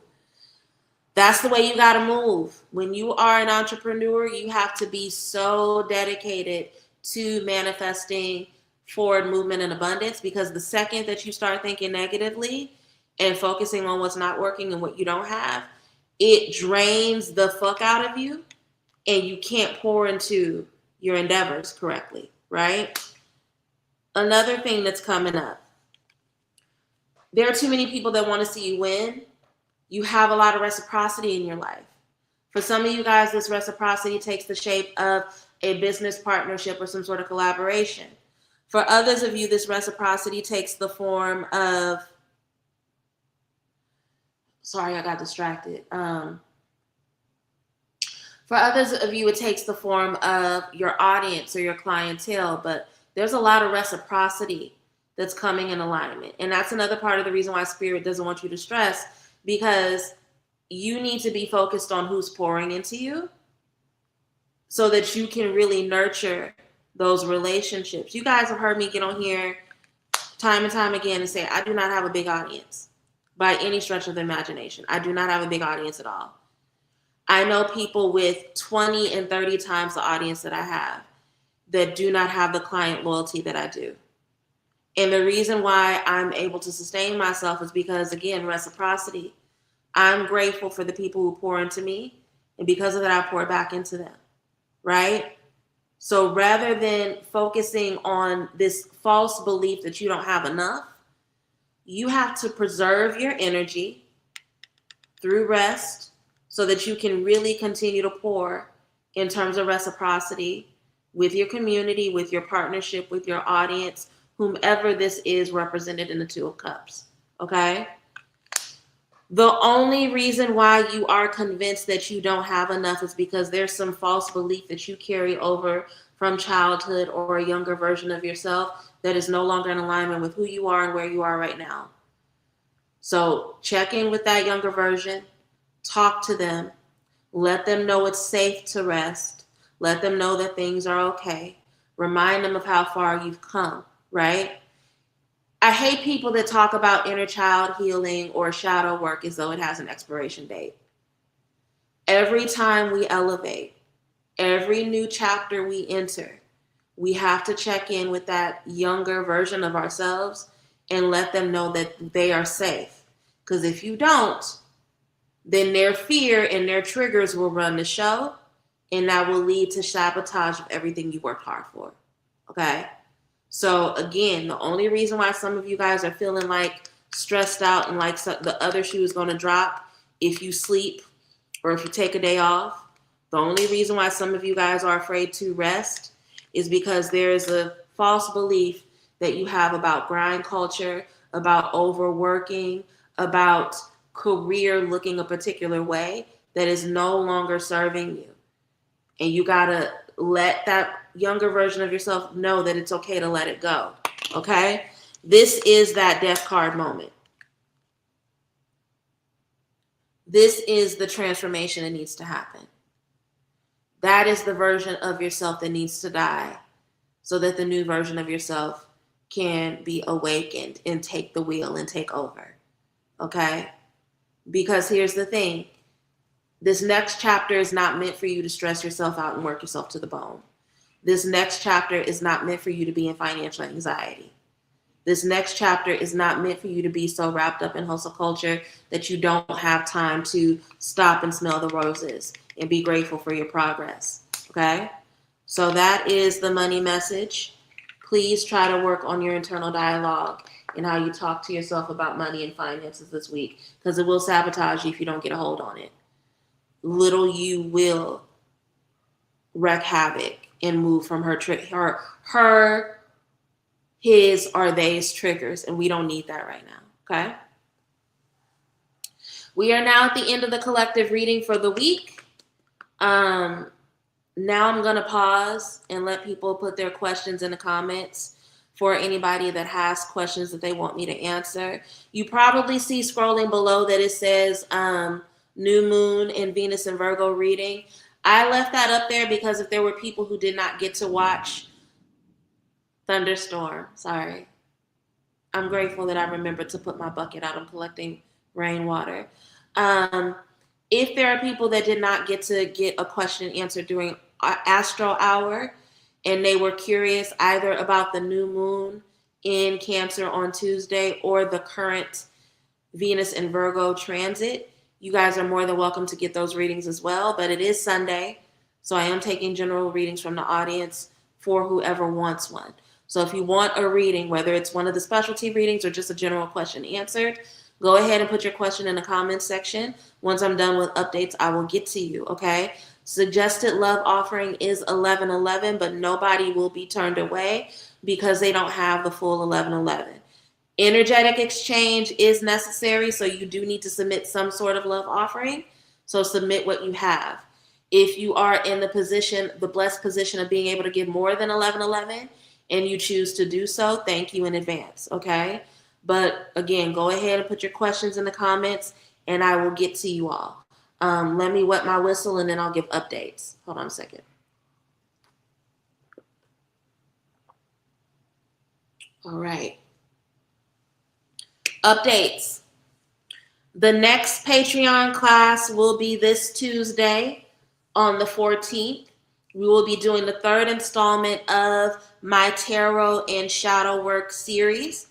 That's the way you got to move. When you are an entrepreneur, you have to be so dedicated to manifesting forward movement and abundance, because the second that you start thinking negatively and focusing on what's not working and what you don't have, it drains the fuck out of you and you can't pour into your endeavors correctly, right? Another thing that's coming up. There are too many people that want to see you win. You have a lot of reciprocity in your life. For some of you guys, this reciprocity takes the shape of a business partnership or some sort of collaboration. For others of you, this reciprocity takes the form of, sorry, I got distracted. For others of you, it takes the form of your audience or your clientele, but there's a lot of reciprocity that's coming in alignment. And that's another part of the reason why Spirit doesn't want you to stress, because you need to be focused on who's pouring into you so that you can really nurture those relationships. You guys have heard me get on here time and time again and say, I do not have a big audience by any stretch of the imagination. I do not have a big audience at all. I know people with 20 and 30 times the audience that I have that do not have the client loyalty that I do. And the reason why I'm able to sustain myself is because, again, reciprocity. I'm grateful for the people who pour into me, and because of that, I pour back into them, right? So rather than focusing on this false belief that you don't have enough, you have to preserve your energy through rest so that you can really continue to pour in terms of reciprocity with your community, with your partnership, with your audience, whomever this is represented in the 2 of Cups, okay? The only reason why you are convinced that you don't have enough is because there's some false belief that you carry over from childhood or a younger version of yourself that is no longer in alignment with who you are and where you are right now. So check in with that younger version, talk to them, let them know it's safe to rest, let them know that things are okay, remind them of how far you've come, right? I hate people that talk about inner child healing or shadow work as though it has an expiration date. Every time we elevate, every new chapter we enter, we have to check in with that younger version of ourselves and let them know that they are safe. Because if you don't, then their fear and their triggers will run the show, and that will lead to sabotage of everything you worked hard for. Okay? So again, the only reason why some of you guys are feeling like stressed out and like the other shoe is going to drop if you sleep or if you take a day off, the only reason why some of you guys are afraid to rest is because there is a false belief that you have about grind culture, about overworking, about career looking a particular way that is no longer serving you. And you got to let that younger version of yourself know that it's okay to let it go. Okay? This is that death card moment. This is the transformation that needs to happen. That is the version of yourself that needs to die so that the new version of yourself can be awakened and take the wheel and take over. Okay? Because here's the thing. This next chapter is not meant for you to stress yourself out and work yourself to the bone. This next chapter is not meant for you to be in financial anxiety. This next chapter is not meant for you to be so wrapped up in hustle culture that you don't have time to stop and smell the roses and be grateful for your progress. Okay? So that is the money message. Please try to work on your internal dialogue and how you talk to yourself about money and finances this week, because it will sabotage you if you don't get a hold on it. Little you will wreak havoc and move from his or they's triggers, and we don't need that right now. Okay? We are now at the end of the collective reading for the week. Now I'm going to pause and let people put their questions in the comments for anybody that has questions that they want me to answer. You probably see scrolling below that it says New Moon and Venus and Virgo reading. I left that up there because if there were people who did not get to watch Thunderstorm, sorry. I'm grateful that I remembered to put my bucket out. I'm collecting rainwater. If there are people that did not get to get a question answered during Astro Hour and they were curious either about the new moon in Cancer on Tuesday or the current Venus and Virgo transit, you guys are more than welcome to get those readings as well. But it is Sunday, so I am taking general readings from the audience for whoever wants one. So if you want a reading, whether it's one of the specialty readings or just a general question answered, go ahead and put your question in the comments section. Once I'm done with updates, I will get to you, okay? Suggested love offering is 1111, but nobody will be turned away because they don't have the full 1111. Energetic exchange is necessary, so you do need to submit some sort of love offering. So submit what you have. If you are in the blessed position of being able to give more than 1111 and you choose to do so, thank you in advance, okay? But again, go ahead and put your questions in the comments and I will get to you all. Let me wet my whistle and then I'll give updates. Hold on a second. All right. Updates. The next Patreon class will be this Tuesday on the 14th. We will be doing the third installment of my Tarot and Shadow Work series.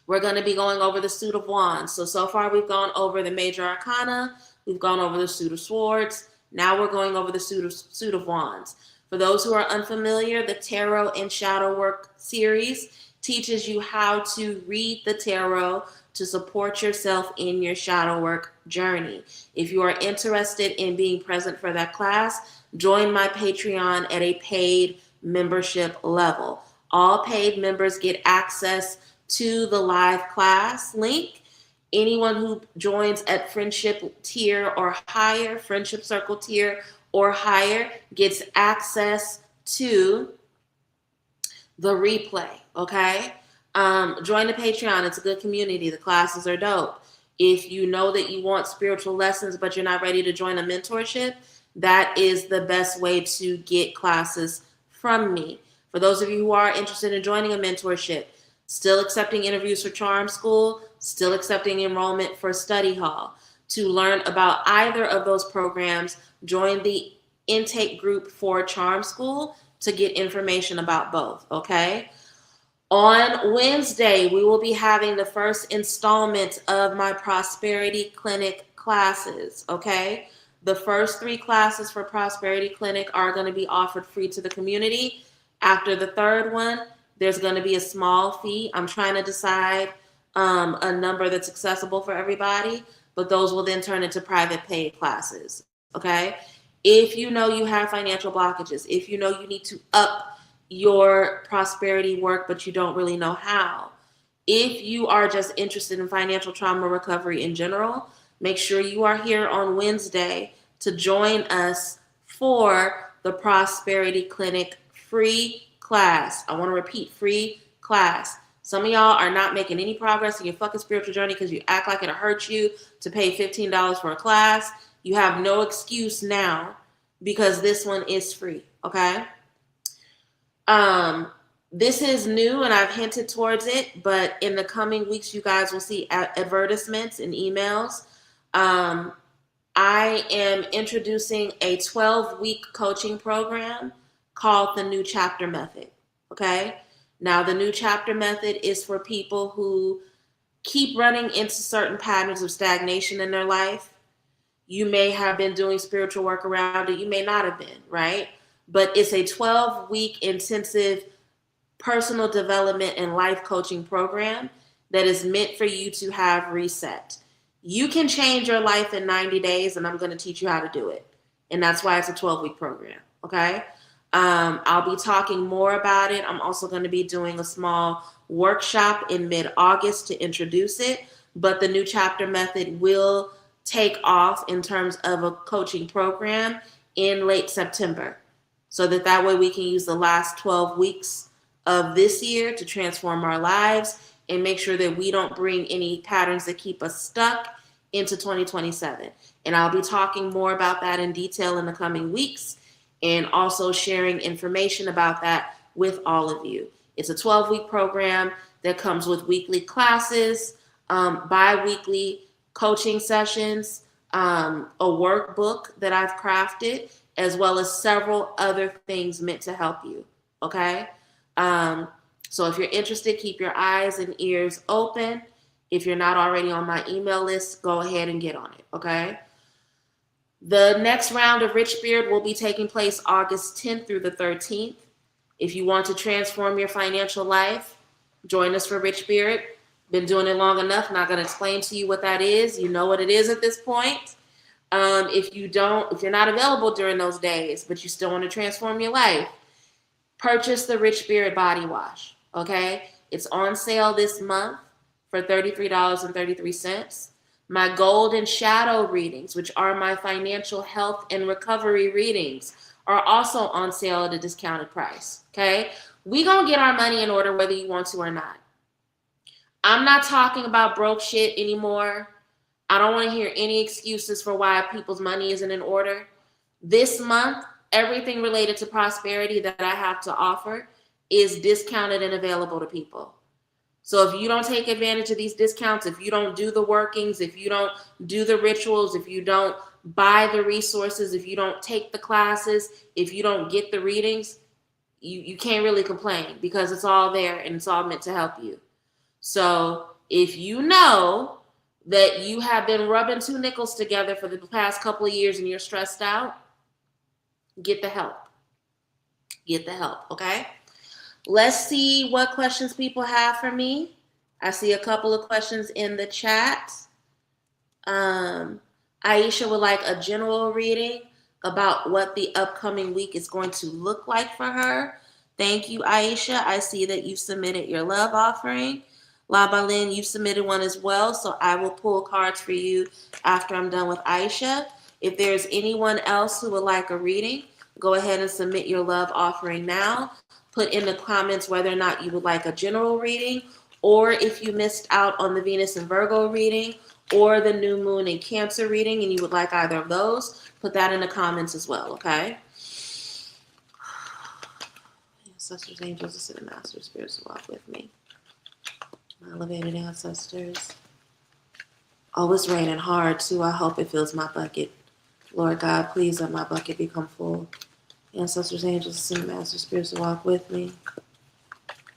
We're going to be going over the Suit of Wands. So far we've gone over the Major Arcana. We've gone over the Suit of Swords. Now we're going over the Suit of Wands. For those who are unfamiliar, the Tarot and Shadow Work series teaches you how to read the tarot to support yourself in your shadow work journey. If you are interested in being present for that class, join my Patreon at a paid membership level. All paid members get access to the live class link. Anyone who joins at friendship tier or higher, friendship circle tier or higher, gets access to the replay, okay? Join the Patreon. It's a good community. The classes are dope. If you know that you want spiritual lessons, but you're not ready to join a mentorship, that is the best way to get classes from me. For those of you who are interested in joining a mentorship, still accepting interviews for Charm School, still accepting enrollment for Study Hall. To learn about either of those programs, join the intake group for Charm School to get information about both, okay? On Wednesday, we will be having the first installment of my Prosperity Clinic classes, okay? The first 3 classes for Prosperity Clinic are going to be offered free to the community. After the third one, there's going to be a small fee. I'm trying to decide a number that's accessible for everybody, but those will then turn into private paid classes, okay? If you know you have financial blockages, if you know you need to up your prosperity work, but you don't really know how, if you are just interested in financial trauma recovery in general, make sure you are here on Wednesday to join us for the Prosperity Clinic free class. I want to repeat, free class. Some of y'all are not making any progress in your fucking spiritual journey because you act like it'll hurt you to pay $15 for a class. You have no excuse now because this one is free, okay? This is new and I've hinted towards it, but in the coming weeks, you guys will see advertisements and emails. I am introducing a 12-week coaching program called the New Chapter Method, okay? Now, the New Chapter Method is for people who keep running into certain patterns of stagnation in their life. You may have been doing spiritual work around it. You may not have been, right? But it's a 12-week intensive personal development and life coaching program that is meant for you to have reset. You can change your life in 90 days, and I'm going to teach you how to do it. And that's why it's a 12-week program, okay? I'll be talking more about it. I'm also going to be doing a small workshop in mid-August to introduce it, but the New Chapter Method will take off in terms of a coaching program in late September, so that way we can use the last 12 weeks of this year to transform our lives and make sure that we don't bring any patterns that keep us stuck into 2027. And I'll be talking more about that in detail in the coming weeks and also sharing information about that with all of you. It's a 12-week program that comes with weekly classes, bi-weekly coaching sessions, a workbook that I've crafted, as well as several other things meant to help you, okay? So if you're interested, keep your eyes and ears open. If you're not already on my email list, go ahead and get on it, okay? The next round of Rich Beard will be taking place August 10th through the 13th. If you want to transform your financial life, join us for Rich Beard. Been doing it long enough, not going to explain to you what that is. You know what it is at this point. If you're not available during those days, but you still want to transform your life, purchase the Rich Beard Body Wash, okay? It's on sale this month for $33.33. My Golden Shadow readings, which are my financial health and recovery readings, are also on sale at a discounted price, okay? We gonna get our money in order whether you want to or not. I'm not talking about broke shit anymore. I don't want to hear any excuses for why people's money isn't in order. This month, everything related to prosperity that I have to offer is discounted and available to people. So if you don't take advantage of these discounts, if you don't do the workings, if you don't do the rituals, if you don't buy the resources, if you don't take the classes, if you don't get the readings, you can't really complain because it's all there and it's all meant to help you. So if you know that you have been rubbing 2 nickels together for the past couple of years and you're stressed out, get the help. Get the help, okay? Let's see what questions people have for me. I see a couple of questions in the chat. Aisha would like a general reading about what the upcoming week is going to look like for her. Thank you, Aisha. I see that you submitted your love offering. Labalin, you submitted one as well, so I will pull cards for you after I'm done with Aisha. If there's anyone else who would like a reading, Go ahead and submit your love offering now. Put in the comments whether or not you would like a general reading, or if you missed out on the Venus and Virgo reading or the new moon and Cancer reading and you would like either of those, put that in the comments as well, okay? Ancestors, angels, ascended masters, spirits walk with me. My elevated ancestors. Oh, it's raining hard too. I hope it fills my bucket. Lord God, please let my bucket become full. Ancestors, angels, ascended masters, spirits walk with me.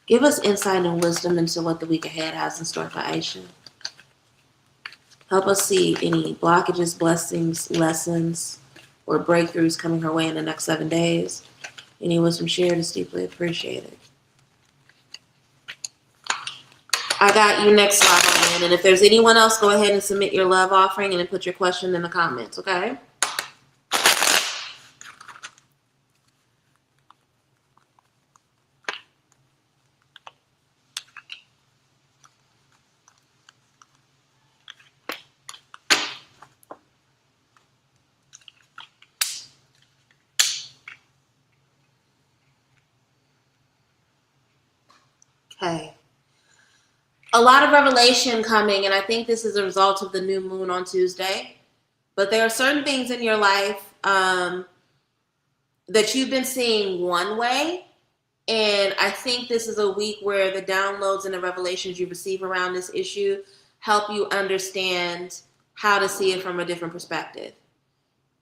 Give us insight and wisdom into what the week ahead has in store for Aisha. Help us see any blockages, blessings, lessons, or breakthroughs coming her way in the next 7 days. Any wisdom shared is deeply appreciated. I got you next live on. And if there's anyone else, go ahead and submit your love offering and then put your question in the comments, okay? Okay. A lot of revelation coming, and I think this is a result of the new moon on Tuesday. But there are certain things in your life that you've been seeing one way, and I think this is a week where the downloads and the revelations you receive around this issue help you understand how to see it from a different perspective.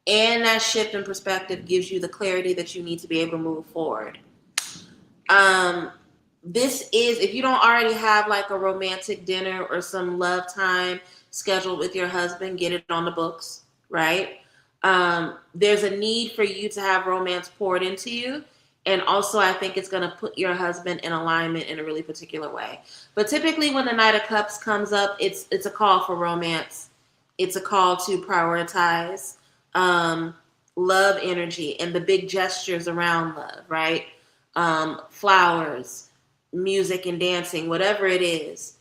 And that shift in perspective gives you the clarity that you need to be able to move forward. This is, if you don't already have like a romantic dinner or some love time scheduled with your husband, get it on the books, right? There's a need for you to have romance poured into you. And also, I think it's going to put your husband in alignment in a really particular way. But typically when the Knight of Cups comes up, it's a call for romance. It's a call to prioritize love energy and the big gestures around love, right? Flowers, music and dancing, whatever it is,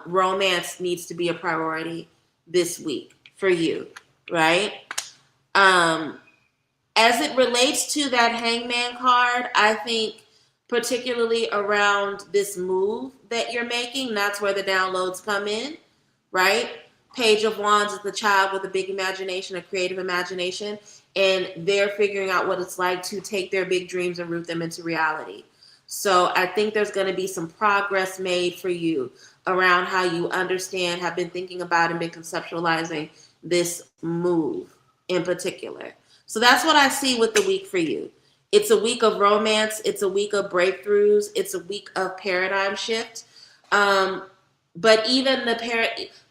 romance needs to be a priority this week for you, right? As it relates to that Hangman card, I think particularly around this move that you're making, that's where the downloads come in, right? Page of Wands is the child with a big imagination, a creative imagination, and they're figuring out what it's like to take their big dreams and root them into reality. So I think there's going to be some progress made for you around how you understand, have been thinking about, and been conceptualizing this move in particular. So that's what I see with the week for you. It's a week of romance. It's a week of breakthroughs. It's a week of paradigm shift. But even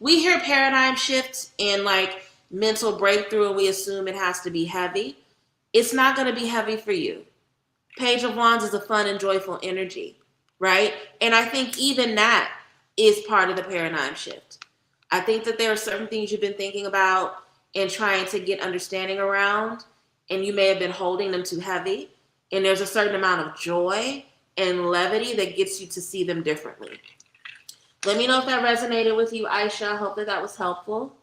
we hear paradigm shift and like mental breakthrough, and we assume it has to be heavy. It's not going to be heavy for you. Page of Wands is a fun and joyful energy, right? And I think even that is part of the paradigm shift. I think that there are certain things you've been thinking about and trying to get understanding around, and you may have been holding them too heavy. And there's a certain amount of joy and levity that gets you to see them differently. Let me know if that resonated with you, Aisha. I hope that was helpful.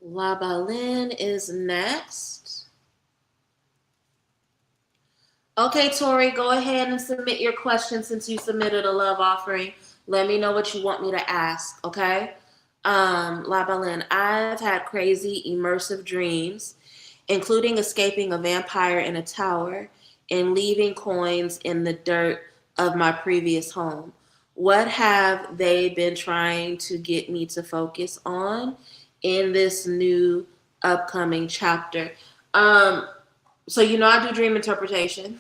La Balin is next. Okay, Tori, go ahead and submit your question since you submitted a love offering. Let me know what you want me to ask, okay? La Balin, I've had crazy immersive dreams, including escaping a vampire in a tower and leaving coins in the dirt of my previous home. What have they been trying to get me to focus on in this new upcoming chapter? So you know I do dream interpretation.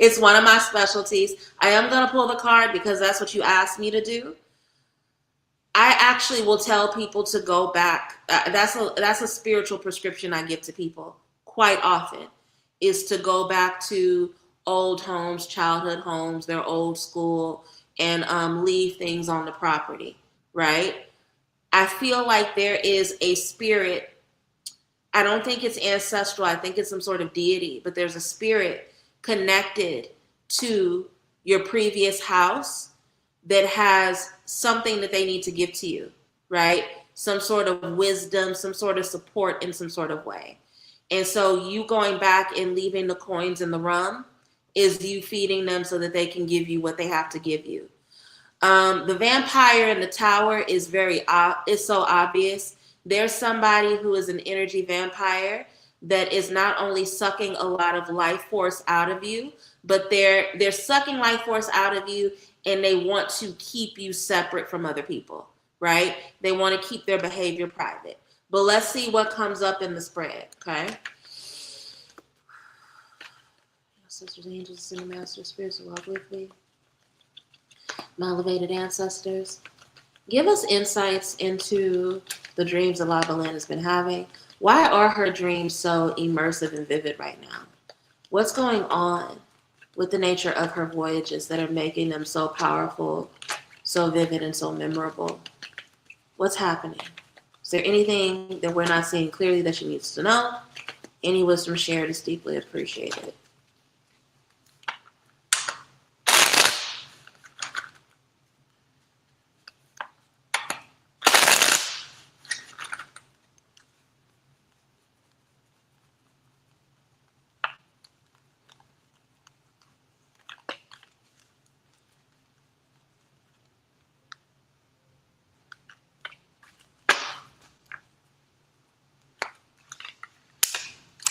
It's one of my specialties. I am going to pull the card because that's what you asked me to do. I actually will tell people to go back. That's a spiritual prescription I give to people quite often, is to go back to old homes, childhood homes, their old school, and leave things on the property, right? I feel like there is a spirit. I don't think it's ancestral. I think it's some sort of deity, but there's a spirit connected to your previous house that has something that they need to give to you, right? some sort of wisdom, some sort of support in some sort of way. And so you going back and leaving the coins in the rum is you feeding them so that they can give you what they have to give you. The vampire in the tower is it's so obvious. There's somebody who is an energy vampire that is not only sucking a lot of life force out of you, but they're sucking life force out of you, and they want to keep you separate from other people, right? They want to keep their behavior private. But let's see what comes up in the spread, okay? Sisters, angels, senior master, spirits walk with me. My elevated ancestors, give us insights into the dreams that Lava Land has been having. Why are her dreams so immersive and vivid right now? What's going on with the nature of her voyages that are making them so powerful, so vivid, and so memorable? What's happening? Is there anything that we're not seeing clearly that she needs to know? Any wisdom shared is deeply appreciated.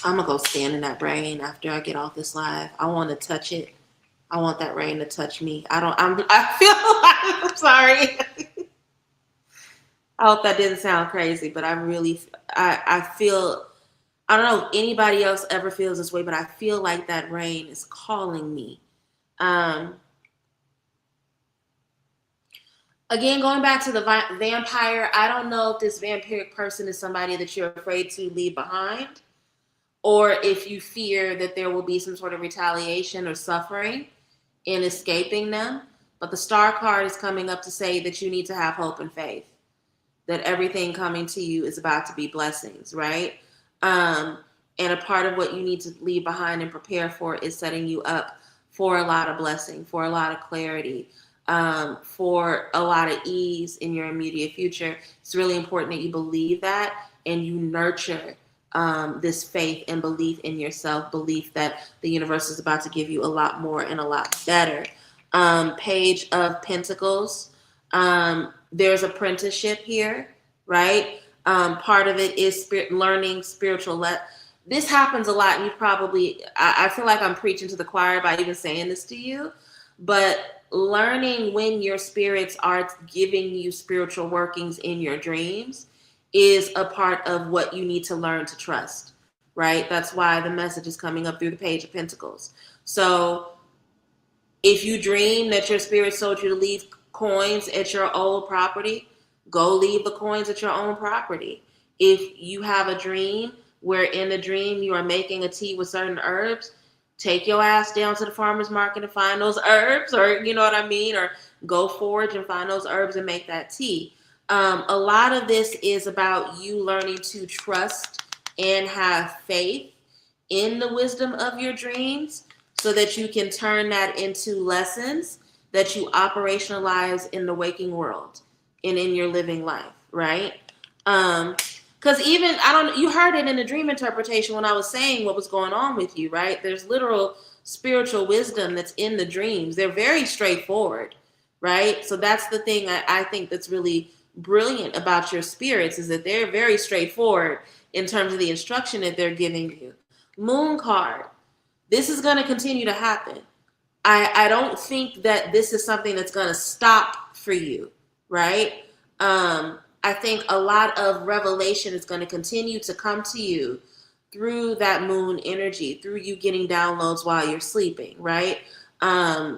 I'm gonna go stand in that rain after I get off this live. I want to touch it. I want that rain to touch me. I feel like, I'm sorry. I hope that didn't sound crazy, but I feel, I don't know if anybody else ever feels this way, but I feel like that rain is calling me. Again, going back to the vampire, I don't know if this vampiric person is somebody that you're afraid to leave behind, or if you fear that there will be some sort of retaliation or suffering in escaping them. But the star card is coming up to say that you need to have hope and faith, that everything coming to you is about to be blessings, right? And a part of what you need to leave behind and prepare for is setting you up for a lot of blessing, for a lot of clarity, for a lot of ease in your immediate future. It's really important that you believe that and you nurture this faith and belief in yourself, belief that the universe is about to give you a lot more and a lot better. Page of Pentacles. There's apprenticeship here, right? Part of it is learning spiritual. This happens a lot, and I feel like I'm preaching to the choir by even saying this to you, but learning when your spirits are giving you spiritual workings in your dreams is a part of what you need to learn to trust, right? That's why the message is coming up through the Page of Pentacles. So if you dream that your spirit told you to leave coins at your old property, go leave the coins at your own property. If you have a dream where in the dream you are making a tea with certain herbs, take your ass down to the farmer's market and find those herbs, or you know what I mean, or go forage and find those herbs and make that tea. A lot of this is about you learning to trust and have faith in the wisdom of your dreams so that you can turn that into lessons that you operationalize in the waking world and in your living life, right? Because even, you heard it in the dream interpretation when I was saying what was going on with you, right? There's literal spiritual wisdom that's in the dreams. They're very straightforward, right? So that's the thing I think that's really brilliant about your spirits, is that they're very straightforward in terms of the instruction that they're giving you. Moon card. This is going to continue to happen. I don't think that this is something that's going to stop for you, right? I think a lot of revelation is going to continue to come to you through that moon energy, through you getting downloads while you're sleeping, right? A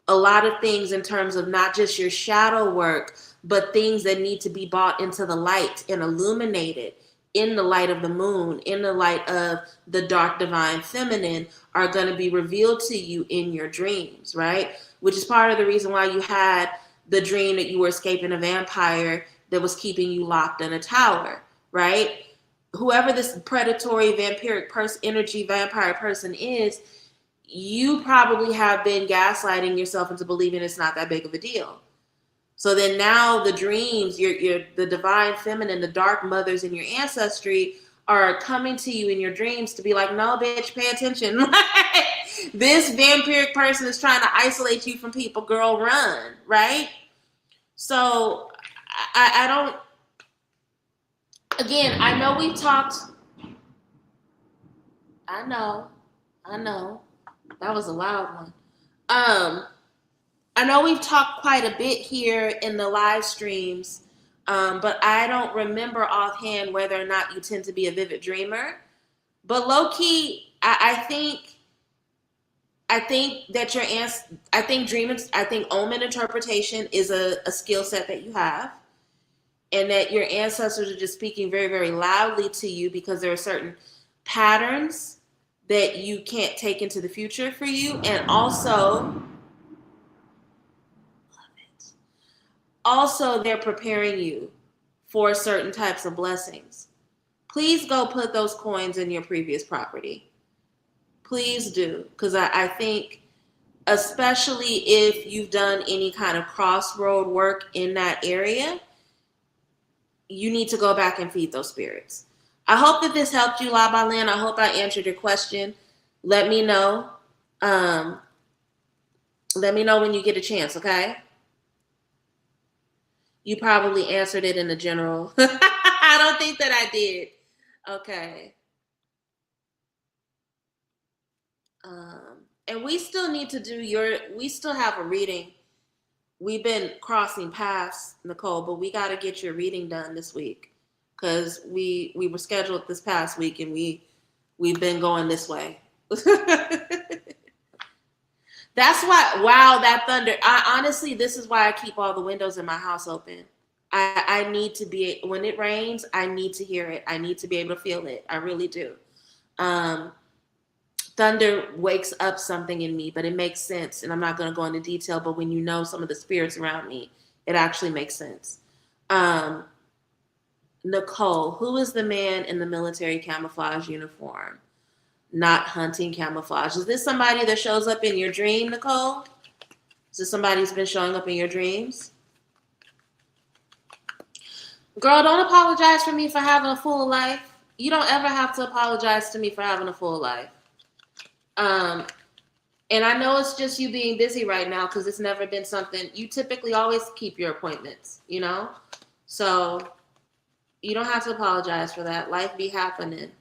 lot of things in terms of not just your shadow work, but things that need to be brought into the light and illuminated in the light of the moon, in the light of the dark divine feminine, are going to be revealed to you in your dreams, right? Which is part of the reason why you had the dream that you were escaping a vampire that was keeping you locked in a tower, right? Whoever this predatory vampiric energy vampire person is, you probably have been gaslighting yourself into believing it's not that big of a deal, So then now the dreams, your the divine feminine, the dark mothers in your ancestry are coming to you in your dreams to be like, no, bitch, pay attention. This vampiric person is trying to isolate you from people. Girl, run, right? So I don't, again, I know we've talked, I know, that was a loud one. I know we've talked quite a bit here in the live streams, but I don't remember offhand whether or not you tend to be a vivid dreamer. But low key, I think that I think dreaming, I think omen interpretation is a skill set that you have, and that your ancestors are just speaking very, very loudly to you because there are certain patterns that you can't take into the future for you, and also they're preparing you for certain types of blessings. Please go put those coins in your previous property. Please do, because I think, especially if you've done any kind of crossroad work in that area, you need to go back and feed those spirits. I hope that this helped you, La Balin. I hope I answered your question. Let me know. Let me know when you get a chance, okay? You probably answered it in the general. I don't think that I did. Okay. And we still need to do we still have a reading. We've been crossing paths, Nicole, but we got to get your reading done this week because we were scheduled this past week and we've been going this way. That's why, wow, that thunder. Honestly, this is why I keep all the windows in my house open. I need to be, when it rains, I need to hear it. I need to be able to feel it. I really do. Thunder wakes up something in me, but it makes sense. And I'm not going to go into detail, but when you know some of the spirits around me, it actually makes sense. Nicole, who is the man in the military camouflage uniform? Not hunting camouflage. Is this somebody that shows up in your dream, Nicole? Is this somebody who's been showing up in your dreams? Girl, don't apologize for me for having a full life. You don't ever have to apologize to me for having a full life. And I know it's just you being busy right now because it's never been something, you typically always keep your appointments, you know? So you don't have to apologize for that. Life be happening.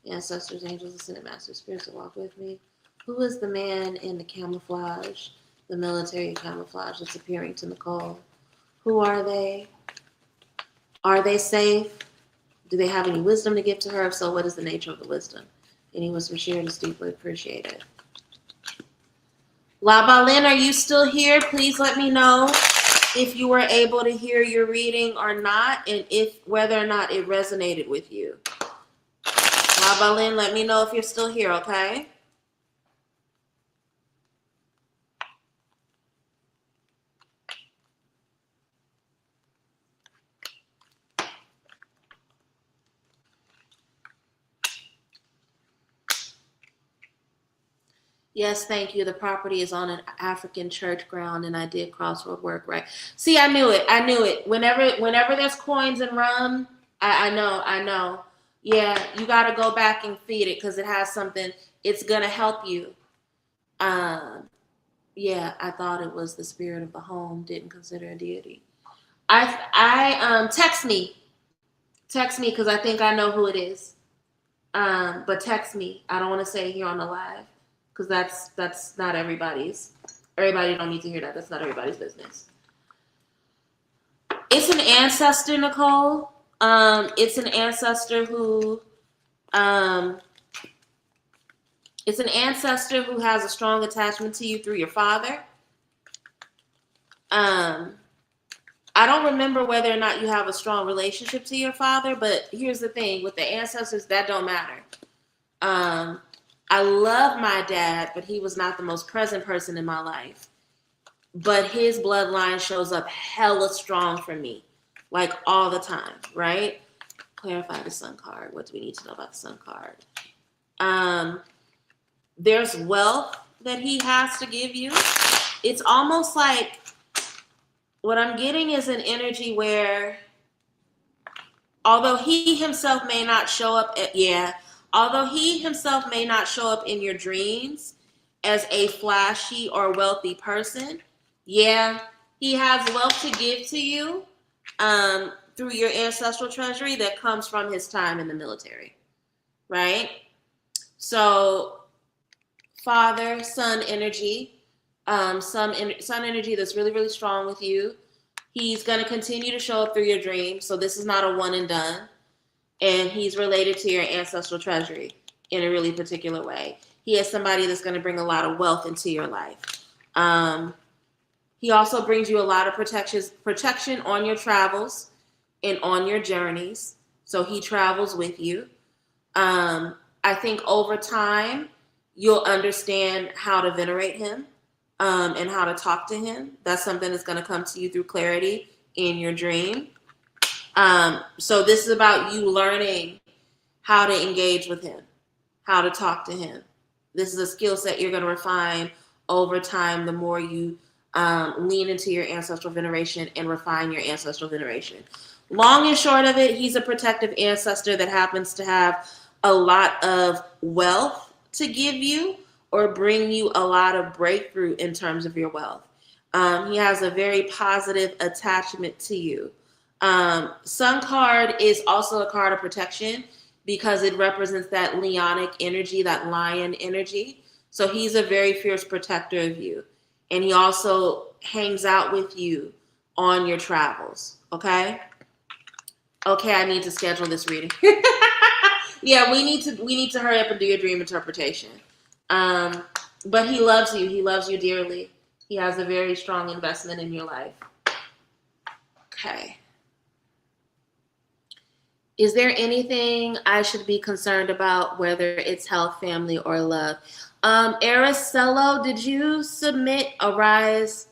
Ancestors, angels, ascended masters, spirits that walk with me. Who is the man in the camouflage, the military camouflage that's appearing to Nicole? Who are they? Are they safe? Do they have any wisdom to give to her? If so, what is the nature of the wisdom? Any wisdom shared is deeply appreciated. La Balin, are you still here? Please let me know if you were able to hear your reading or not, and whether or not it resonated with you. La Balin, let me know if you're still here, okay? Yes, thank you. The property is on an African church ground, and I did crossroad work, right? See, I knew it. Whenever there's coins and rum, I know. Yeah, you got to go back and feed it because it has something. It's gonna help you. Yeah, I thought it was the spirit of the home. Didn't consider a deity. Text me because I think I know who it is. But text me. I don't want to say it here on the live. Because that's not everybody's. Everybody don't need to hear that. That's not everybody's business. It's an ancestor, Nicole. It's an ancestor who has a strong attachment to you through your father. I don't remember whether or not you have a strong relationship to your father, but here's the thing. With the ancestors, that don't matter. I love my dad, but he was not the most present person in my life. But his bloodline shows up hella strong for me, like all the time, right? Clarify the sun card. What do we need to know about the sun card? There's wealth that he has to give you. It's almost like what I'm getting is an energy where, although he himself may not show up although he himself may not show up in your dreams as a flashy or wealthy person, yeah, he has wealth to give to you through your ancestral treasury that comes from his time in the military, right? So father, son energy, sun energy that's really, really strong with you. He's going to continue to show up through your dreams. So this is not a one and done. And he's related to your ancestral treasury in a really particular way. He is somebody that's going to bring a lot of wealth into your life. He also brings you a lot of protection on your travels and on your journeys. So he travels with you. I think over time, you'll understand how to venerate him and how to talk to him. That's something that's going to come to you through clarity in your dream. So this is about you learning how to engage with him, how to talk to him. This is a skill set you're going to refine over time the more you lean into your ancestral veneration and refine your ancestral veneration. Long and short of it, he's a protective ancestor that happens to have a lot of wealth to give you or bring you a lot of breakthrough in terms of your wealth. He has a very positive attachment to you. Sun card is also a card of protection because it represents that leonic energy, that lion energy. So he's a very fierce protector of you. And he also hangs out with you on your travels. Okay? Okay, I need to schedule this reading. Yeah, we need to hurry up and do your dream interpretation. But he loves you. He loves you dearly. He has a very strong investment in your life. Okay. Is there anything I should be concerned about, whether it's health, family, or love? Aricello, did you submit Arise?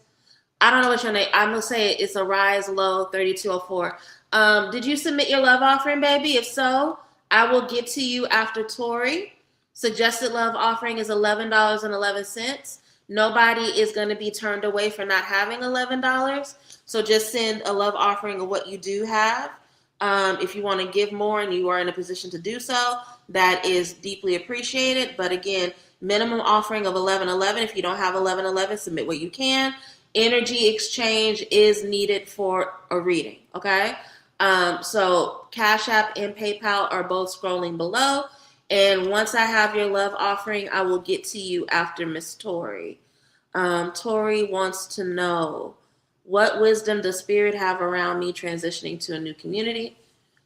I don't know what your name. I'm going to say it's Arise Low 3204. Did you submit your love offering, baby? If so, I will get to you after Tori. Suggested love offering is $11.11. Nobody is going to be turned away for not having $11. So just send a love offering of what you do have. If you want to give more and you are in a position to do so, that is deeply appreciated. But again, minimum offering of $11.11. If you don't have $11.11, submit what you can. Energy exchange is needed for a reading, okay? So Cash App and PayPal are both scrolling below. And once I have your love offering, I will get to you after Miss Tori. Tori wants to know, what wisdom does Spirit have around me transitioning to a new community?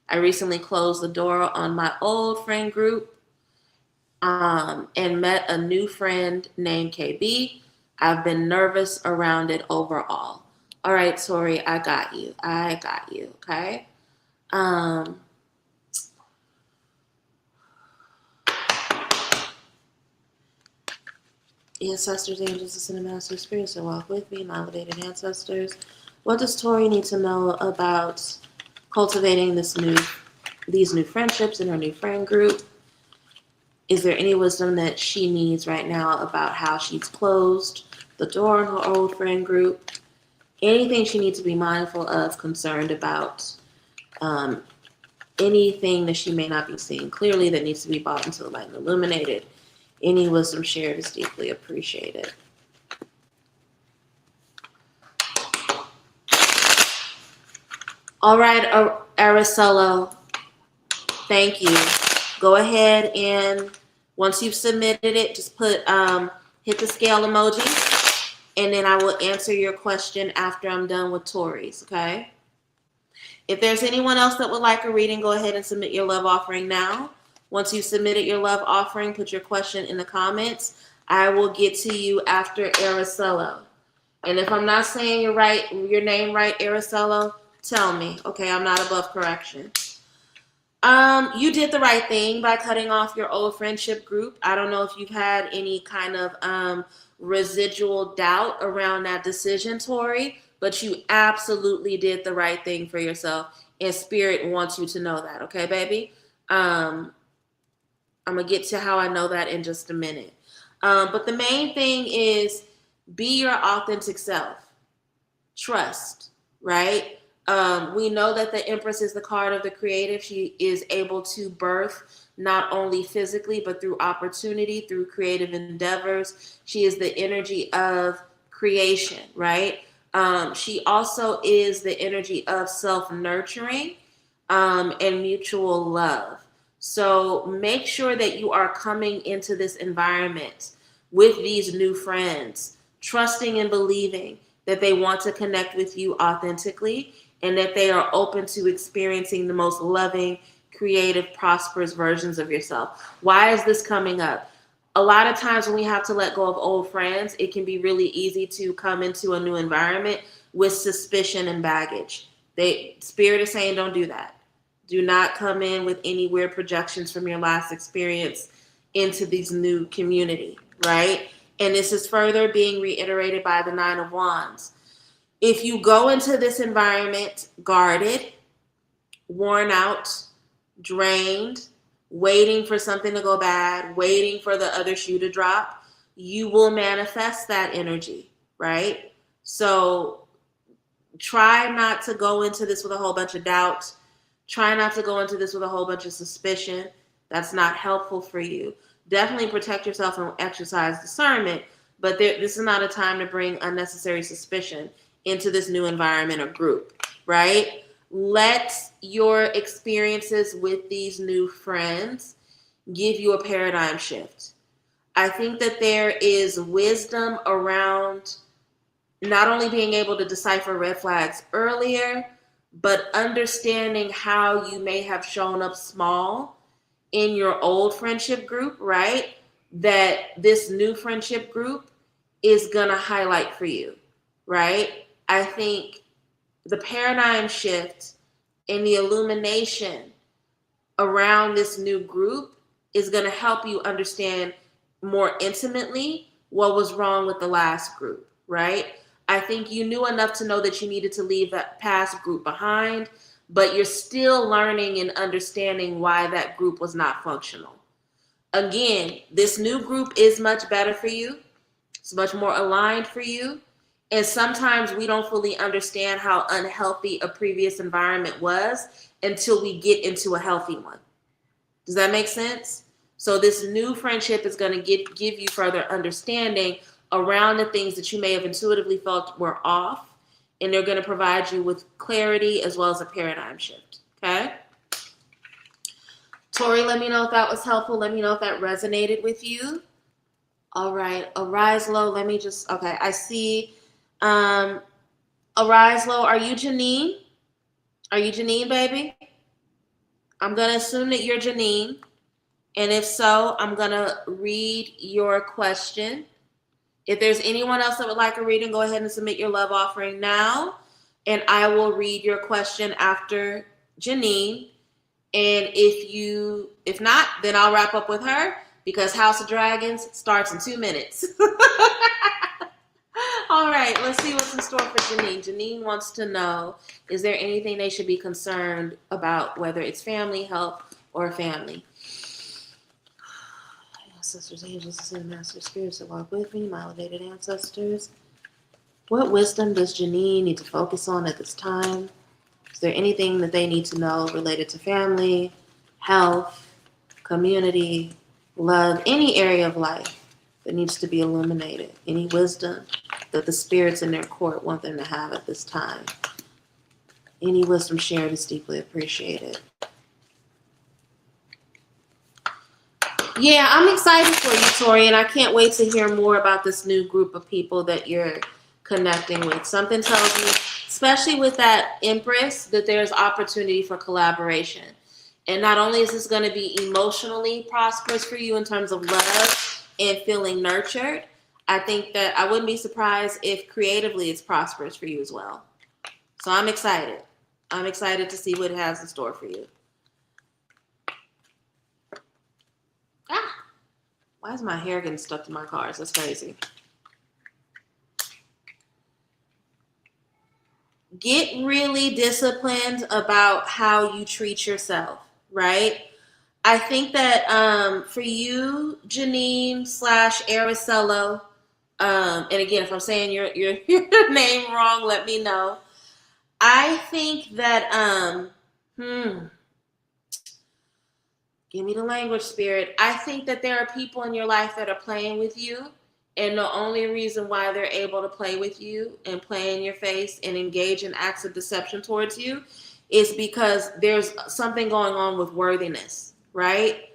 I recently closed the door on my old friend group and met a new friend named KB. I've been nervous around it overall. All right, Tori, I got you. Okay? Ancestors, angels, ascended masters, spirits that walk with me, my elevated ancestors. What does Tori need to know about cultivating these new friendships in her new friend group? Is there any wisdom that she needs right now about how she's closed the door in her old friend group? Anything she needs to be mindful of, concerned about, anything that she may not be seeing clearly that needs to be brought into the light and illuminated. Any wisdom shared is deeply appreciated. All right, Aricello, thank you. Go ahead and once you've submitted it, just put hit the scale emoji, and then I will answer your question after I'm done with Tori's, okay? If there's anyone else that would like a reading, go ahead and submit your love offering now. Once you've submitted your love offering, put your question in the comments. I will get to you after Aricello. And if I'm not saying your name right, Aricello, tell me. Okay, I'm not above correction. You did the right thing by cutting off your old friendship group. I don't know if you've had any kind of residual doubt around that decision, Tori, but you absolutely did the right thing for yourself, and Spirit wants you to know that, okay, baby? I'm going to get to how I know that in just a minute. But the main thing is be your authentic self. Trust. right? We know that the Empress is the card of the creative. She is able to birth not only physically, but through opportunity, through creative endeavors. She is the energy of creation, right? She also is the energy of self-nurturing and mutual love. So make sure that you are coming into this environment with these new friends, trusting and believing that they want to connect with you authentically and that they are open to experiencing the most loving, creative, prosperous versions of yourself. Why is this coming up? A lot of times when we have to let go of old friends, it can be really easy to come into a new environment with suspicion and baggage. Spirit is saying don't do that. Do not come in with any weird projections from your last experience into this new community, right? And this is further being reiterated by the Nine of Wands. If you go into this environment guarded, worn out, drained, waiting for something to go bad, waiting for the other shoe to drop, you will manifest that energy, right? So try not to go into this with a whole bunch of doubt. Try not to go into this with a whole bunch of suspicion. That's not helpful for you. Definitely protect yourself and exercise discernment, but this is not a time to bring unnecessary suspicion into this new environment or group, right? Let your experiences with these new friends give you a paradigm shift. I think that there is wisdom around not only being able to decipher red flags earlier, but understanding how you may have shown up small in your old friendship group, right? That this new friendship group is going to highlight for you, right? I think the paradigm shift and the illumination around this new group is going to help you understand more intimately what was wrong with the last group, right? I think you knew enough to know that you needed to leave that past group behind, but you're still learning and understanding why that group was not functional. Again, this new group is much better for you. It's much more aligned for you. And sometimes we don't fully understand how unhealthy a previous environment was until we get into a healthy one. Does that make sense? So this new friendship is going to give you further understanding around the things that you may have intuitively felt were off, and they're going to provide you with clarity as well as a paradigm shift. Okay? Tori, let me know if that was helpful. Let me know if that resonated with you. All right, Arise Low, let me just, okay, I see, Arise Low, are you Janine? Are you Janine, baby? I'm going to assume that you're Janine, and if so, I'm going to read your question. If there's anyone else that would like a reading, go ahead and submit your love offering now, and I will read your question after Janine, and if not, then I'll wrap up with her, because House of Dragons starts in 2 minutes. All right, let's see what's in store for Janine. Janine wants to know, is there anything they should be concerned about, whether it's family, health, or family? Ancestors, angels, and master spirits that walk with me, my elevated ancestors. What wisdom does Janine need to focus on at this time? Is there anything that they need to know related to family, health, community, love, any area of life that needs to be illuminated? Any wisdom that the spirits in their court want them to have at this time? Any wisdom shared is deeply appreciated. Yeah, I'm excited for you, Tori, and I can't wait to hear more about this new group of people that you're connecting with. Something tells me, especially with that Empress, that there's opportunity for collaboration. And not only is this going to be emotionally prosperous for you in terms of love and feeling nurtured, I think that I wouldn't be surprised if creatively it's prosperous for you as well. So I'm excited. I'm excited to see what it has in store for you. Ah, why is my hair getting stuck to my cards? That's crazy. Get really disciplined about how you treat yourself, right? I think that for you, Janine / Aricello, and again, if I'm saying your name wrong, let me know. I think that give me the language, spirit. I think that there are people in your life that are playing with you, and the only reason why they're able to play with you and play in your face and engage in acts of deception towards you is because there's something going on with worthiness, right?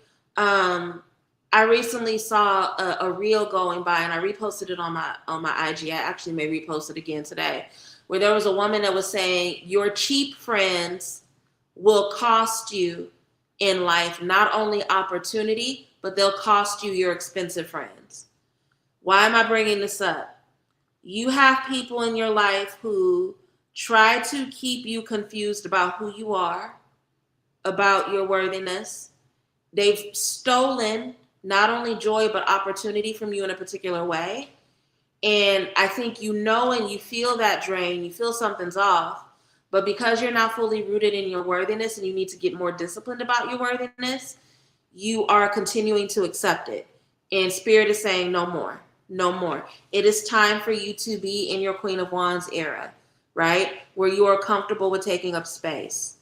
I recently saw a reel going by, and I reposted it on my IG. I actually may repost it again today, where there was a woman that was saying your cheap friends will cost you in life not only opportunity, but they'll cost you your expensive friends. Why am I bringing this up? You have people in your life who try to keep you confused about who you are, about your worthiness. They've stolen not only joy, but opportunity from you in a particular way. And I think you know and you feel that drain, you feel something's off, but because you're not fully rooted in your worthiness and you need to get more disciplined about your worthiness, you are continuing to accept it. And Spirit is saying, no more, no more. It is time for you to be in your Queen of Wands era, right? Where you are comfortable with taking up space.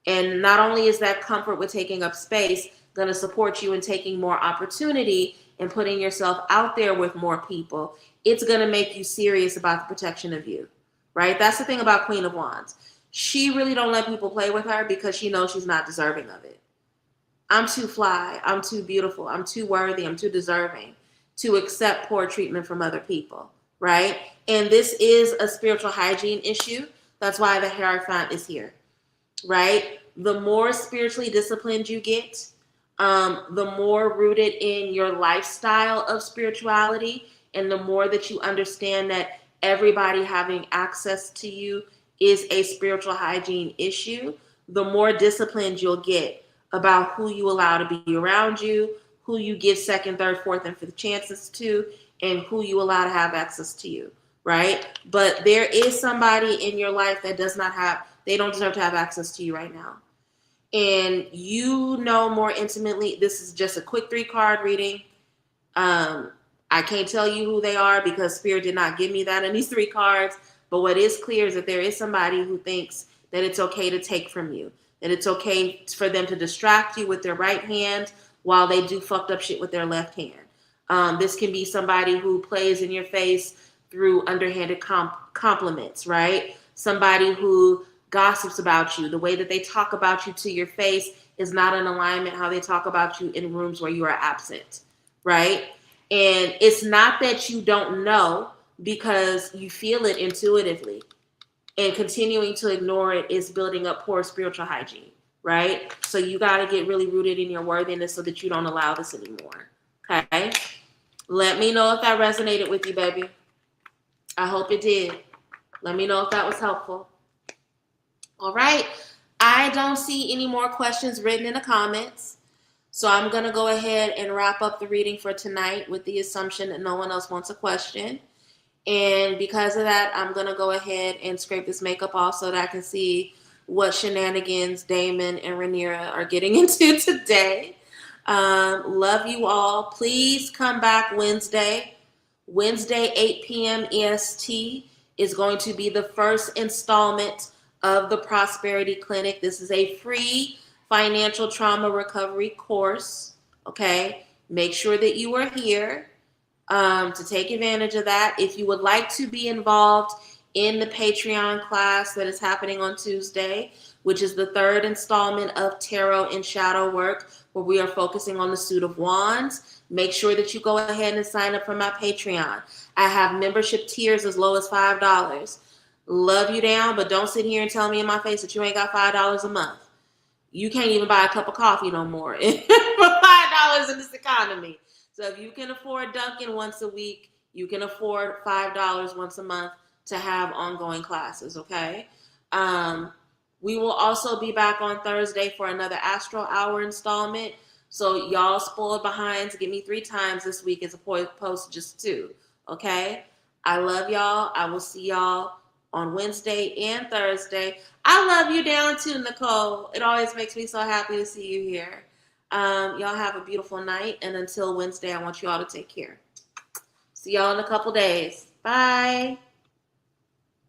And not only is that comfort with taking up space going to support you in taking more opportunity and putting yourself out there with more people, it's going to make you serious about the protection of you, right? That's the thing about Queen of Wands. She really don't let people play with her because she knows she's not deserving of it. I'm too fly. I'm too beautiful. I'm too worthy. I'm too deserving to accept poor treatment from other people, right? And this is a spiritual hygiene issue. That's why the Hierophant is here, right? The more spiritually disciplined you get, the more rooted in your lifestyle of spirituality, and the more that you understand that everybody having access to you is a spiritual hygiene issue, the more disciplined you'll get about who you allow to be around you, who you give second, third, fourth, and fifth chances to, and who you allow to have access to you, right? But there is somebody in your life that they don't deserve to have access to you right now. And you know more intimately, this is just a quick 3-card reading. I can't tell you who they are because Spirit did not give me that in these 3 cards. But what is clear is that there is somebody who thinks that it's okay to take from you, that it's okay for them to distract you with their right hand while they do fucked up shit with their left hand. This can be somebody who plays in your face through underhanded compliments, right? Somebody who gossips about you. The way that they talk about you to your face is not in alignment how they talk about you in rooms where you are absent, right? And it's not that you don't know because you feel it intuitively. And continuing to ignore it is building up poor spiritual hygiene, right? So you got to get really rooted in your worthiness so that you don't allow this anymore, okay? Let me know if that resonated with you, baby. I hope it did. Let me know if that was helpful. All right. I don't see any more questions written in the comments. So I'm going to go ahead and wrap up the reading for tonight with the assumption that no one else wants a question. And because of that, I'm going to go ahead and scrape this makeup off so that I can see what shenanigans Damon and Rhaenyra are getting into today. Love you all. Please come back Wednesday. Wednesday, 8 p.m. EST is going to be the first installment of the Prosperity Clinic. This is a free financial trauma recovery course, okay? Make sure that you are here to take advantage of that. If you would like to be involved in the Patreon class that is happening on Tuesday, which is the 3rd installment of Tarot and Shadow Work, where we are focusing on the suit of wands, make sure that you go ahead and sign up for my Patreon. I have membership tiers as low as $5. Love you down, but don't sit here and tell me in my face that you ain't got $5 a month. You can't even buy a cup of coffee no more for $5 in this economy. So if you can afford Dunkin' once a week, you can afford $5 once a month to have ongoing classes, okay? We will also be back on Thursday for another Astro Hour installment. So y'all spoiled behinds, give me 3 times this week as opposed to just 2, okay? I love y'all. I will see y'all on Wednesday and Thursday. I love you down too, Nicole. It always makes me so happy to see you here. Y'all have a beautiful night. And until Wednesday, I want you all to take care. See y'all in a couple days. Bye.